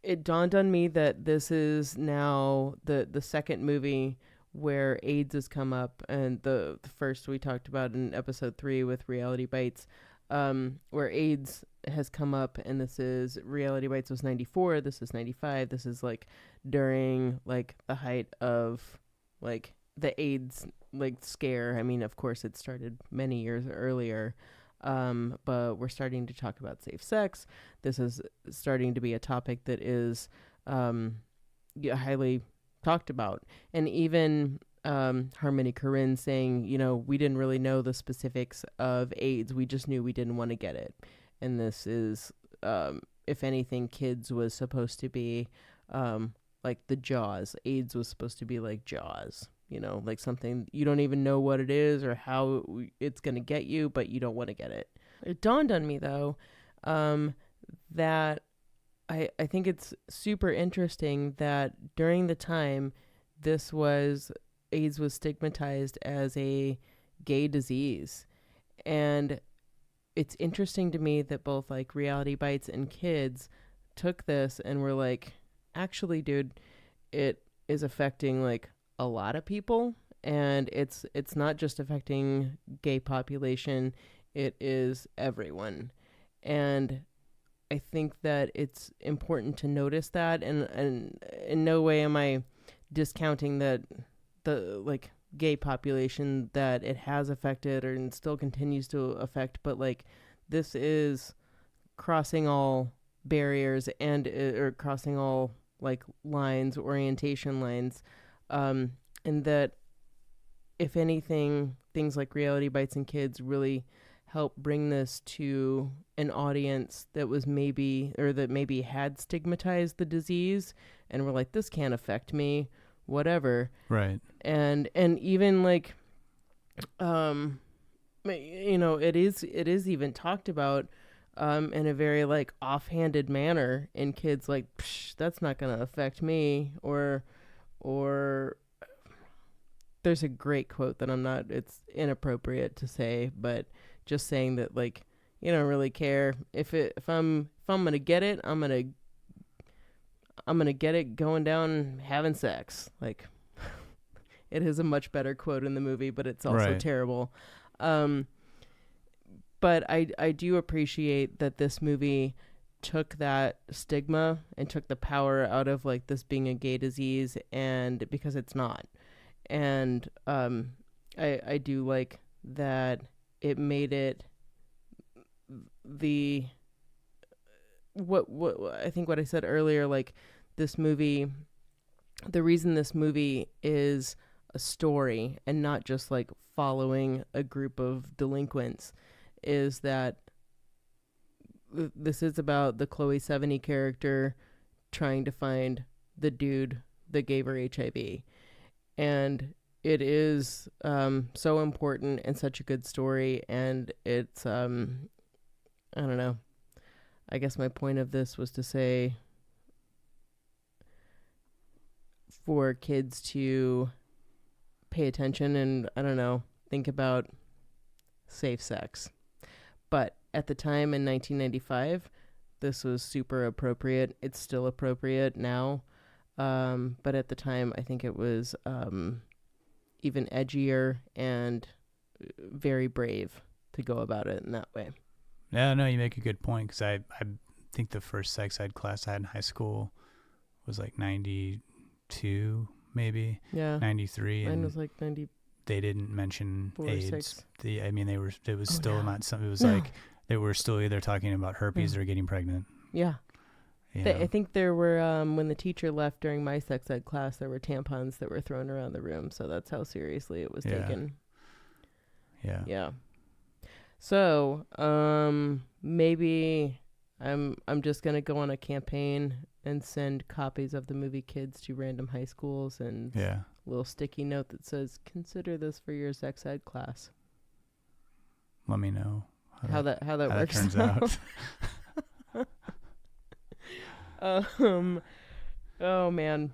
it dawned on me that this is now the second movie where AIDS has come up, and the first we talked about in episode 3 with Reality Bites, where AIDS has come up, and this is Reality Bites was 94, this is 95, this is like during like the height of like the AIDS like scare. I mean, of course it started many years earlier, but we're starting to talk about safe sex. This is starting to be a topic that is highly talked about. And even Harmony Korine saying, we didn't really know the specifics of AIDS. We just knew we didn't want to get it. And this is, if anything, kids was supposed to be like the Jaws. AIDS was supposed to be like Jaws, like something you don't even know what it is or how it's going to get you, but you don't want to get it. It dawned on me, though, that I think it's super interesting that during the time AIDS was stigmatized as a gay disease. And it's interesting to me that both like Reality Bites and kids took this and were like, actually, dude, it is affecting like a lot of people, and it's not just affecting gay population, it is everyone. And I think that it's important to notice that, and in no way am I discounting that the like gay population that it has affected and still continues to affect, but like this is crossing all barriers and or crossing all like lines, orientation lines, and that if anything, things like Reality Bites and Kids really help bring this to an audience that was maybe had stigmatized the disease and were like, this can't affect me, whatever. Right. And even like, it is even talked about in a very like offhanded manner in kids, like, that's not going to affect me, or there's a great quote that it's inappropriate to say, but just saying that like, you don't really care if I'm going to get it, I'm going to get it going down having sex. Like, it is a much better quote in the movie, but it's also terrible. But I do appreciate that this movie took that stigma and took the power out of like this being a gay disease, and because it's not. And I do like that it made it what I think what I said earlier, like this movie, the reason this movie is a story and not just like following a group of delinquents is that this is about the Chloë Sevigny character trying to find the dude that gave her HIV. And it is so important and such a good story. And it's, I don't know. I guess my point of this was to say for kids to pay attention and, I don't know, think about safe sex. But at the time in 1995, this was super appropriate. It's still appropriate now. But at the time, I think it was even edgier and very brave to go about it in that way. Yeah, no, you make a good point, because I think the first sex ed class I had in high school was like 92, maybe. Yeah. 93. Mine and was like 90. They didn't mention AIDS. 6. It was still not something. It was like they were still either talking about herpes or getting pregnant. Yeah. I think there were, when the teacher left during my sex ed class, there were tampons that were thrown around the room. So that's how seriously it was taken. Yeah. Yeah. So, maybe I'm just going to go on a campaign and send copies of the movie Kids to random high schools and a little sticky note that says, consider this for your sex ed class. Let me know how that works. Turns out. Oh man.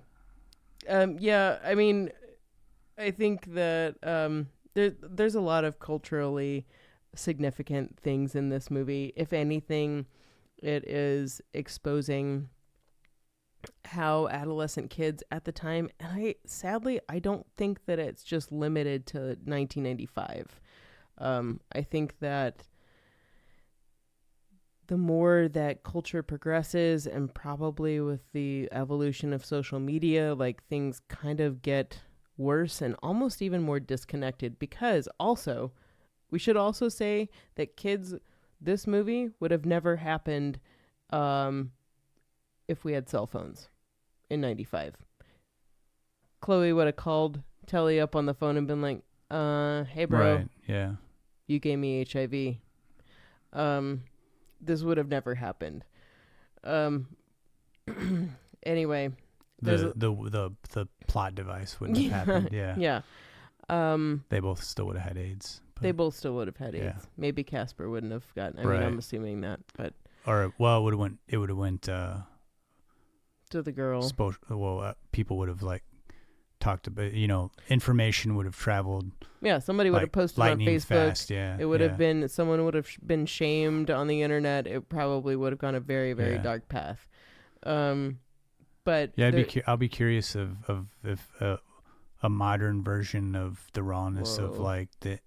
Yeah, I mean, I think that there's a lot of culturally significant things in this movie. If anything, it is exposing how adolescent kids at the time, and I don't think that it's just limited to 1995. I think that the more that culture progresses, and probably with the evolution of social media, like things kind of get worse and almost even more disconnected, because also we should also say that this movie would have never happened if we had cell phones in 95. Chloe would have called Telly up on the phone and been like, hey, bro. Right. Yeah. You gave me HIV. This would have never happened. Anyway. The plot device wouldn't have happened. Yeah. Yeah. They both still would have had AIDS. They both still would have had AIDS. Yeah. Maybe Casper wouldn't have gotten. I Right. mean, I'm assuming that, but Or well, it would have went to the girl. People would have like talked about, information would have traveled. Yeah, somebody would have posted on Facebook. Fast, yeah. It would have been, someone would have been shamed on the internet. It probably would have gone a very, very dark path. But yeah, I'll be curious of if a modern version of the rawness of like the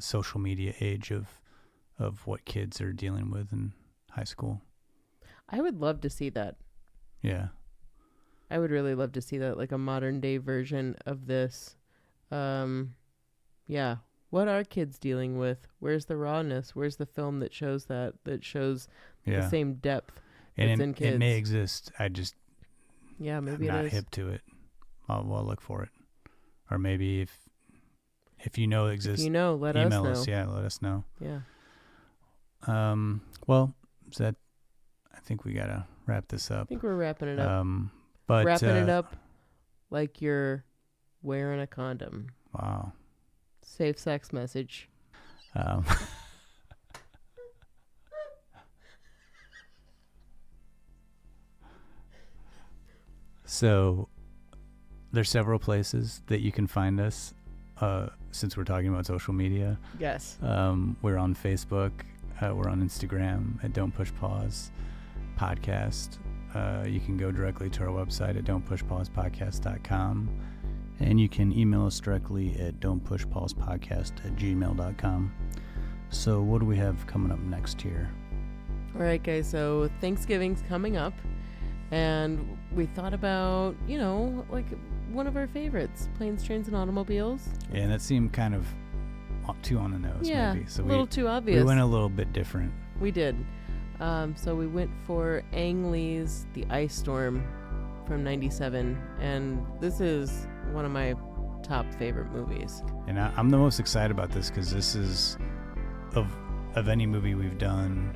social media age of what kids are dealing with in high school. I would love to see that. Yeah. I would really love to see that, like a modern day version of this. Yeah. What are kids dealing with? Where's the rawness? Where's the film that shows that shows the same depth that's in kids? It may exist. maybe I'm it not is. hip to it. I'll look for it. Or maybe if you know it exists, let email us us. Yeah, let us know. Yeah. Well, I think we gotta wrap this up. I think we're wrapping it up. But wrapping it up like you're wearing a condom. Wow. Safe sex message. So there's several places that you can find us, since we're talking about social media. Yes. We're on Facebook. We're on Instagram at Don't Push Pause Podcast. You can go directly to our website at don'tpushpausepodcast.com. And you can email us directly at don'tpushpausepodcast@gmail.com. So what do we have coming up next here? All right, guys. So Thanksgiving's coming up. And we thought about, like one of our favorites, Planes, Trains, and Automobiles. Yeah, and that seemed kind of too on the nose, maybe. So a little too obvious. We went a little bit different. We did. So we went for Ang Lee's The Ice Storm from '97, and this is one of my top favorite movies. And I'm the most excited about this because this is, of any movie we've done,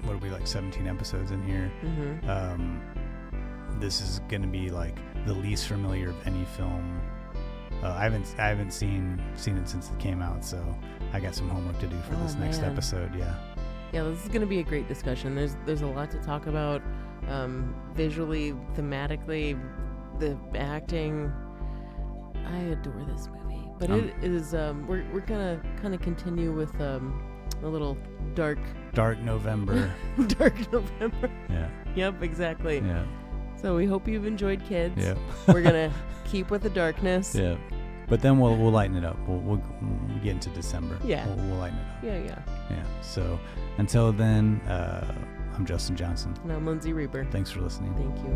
what are we, like 17 episodes in here? Mm-hmm. This is going to be like the least familiar of any film. I haven't seen it since it came out, so I got some homework to do for this next episode. Yeah, this is going to be a great discussion. There's a lot to talk about, visually, thematically, the acting. I adore this movie, but it is. We're gonna kind of continue with a little dark November. Dark November. Yeah. Yep. Exactly. Yeah. So we hope you've enjoyed, kids. Yeah. We're gonna keep with the darkness. Yeah. But then we'll lighten it up. We'll get into December. Yeah. We'll lighten it up. Yeah. Yeah. So until then, I'm Justin Johnson. And I'm Lindsay Reaper. Thanks for listening. Thank you.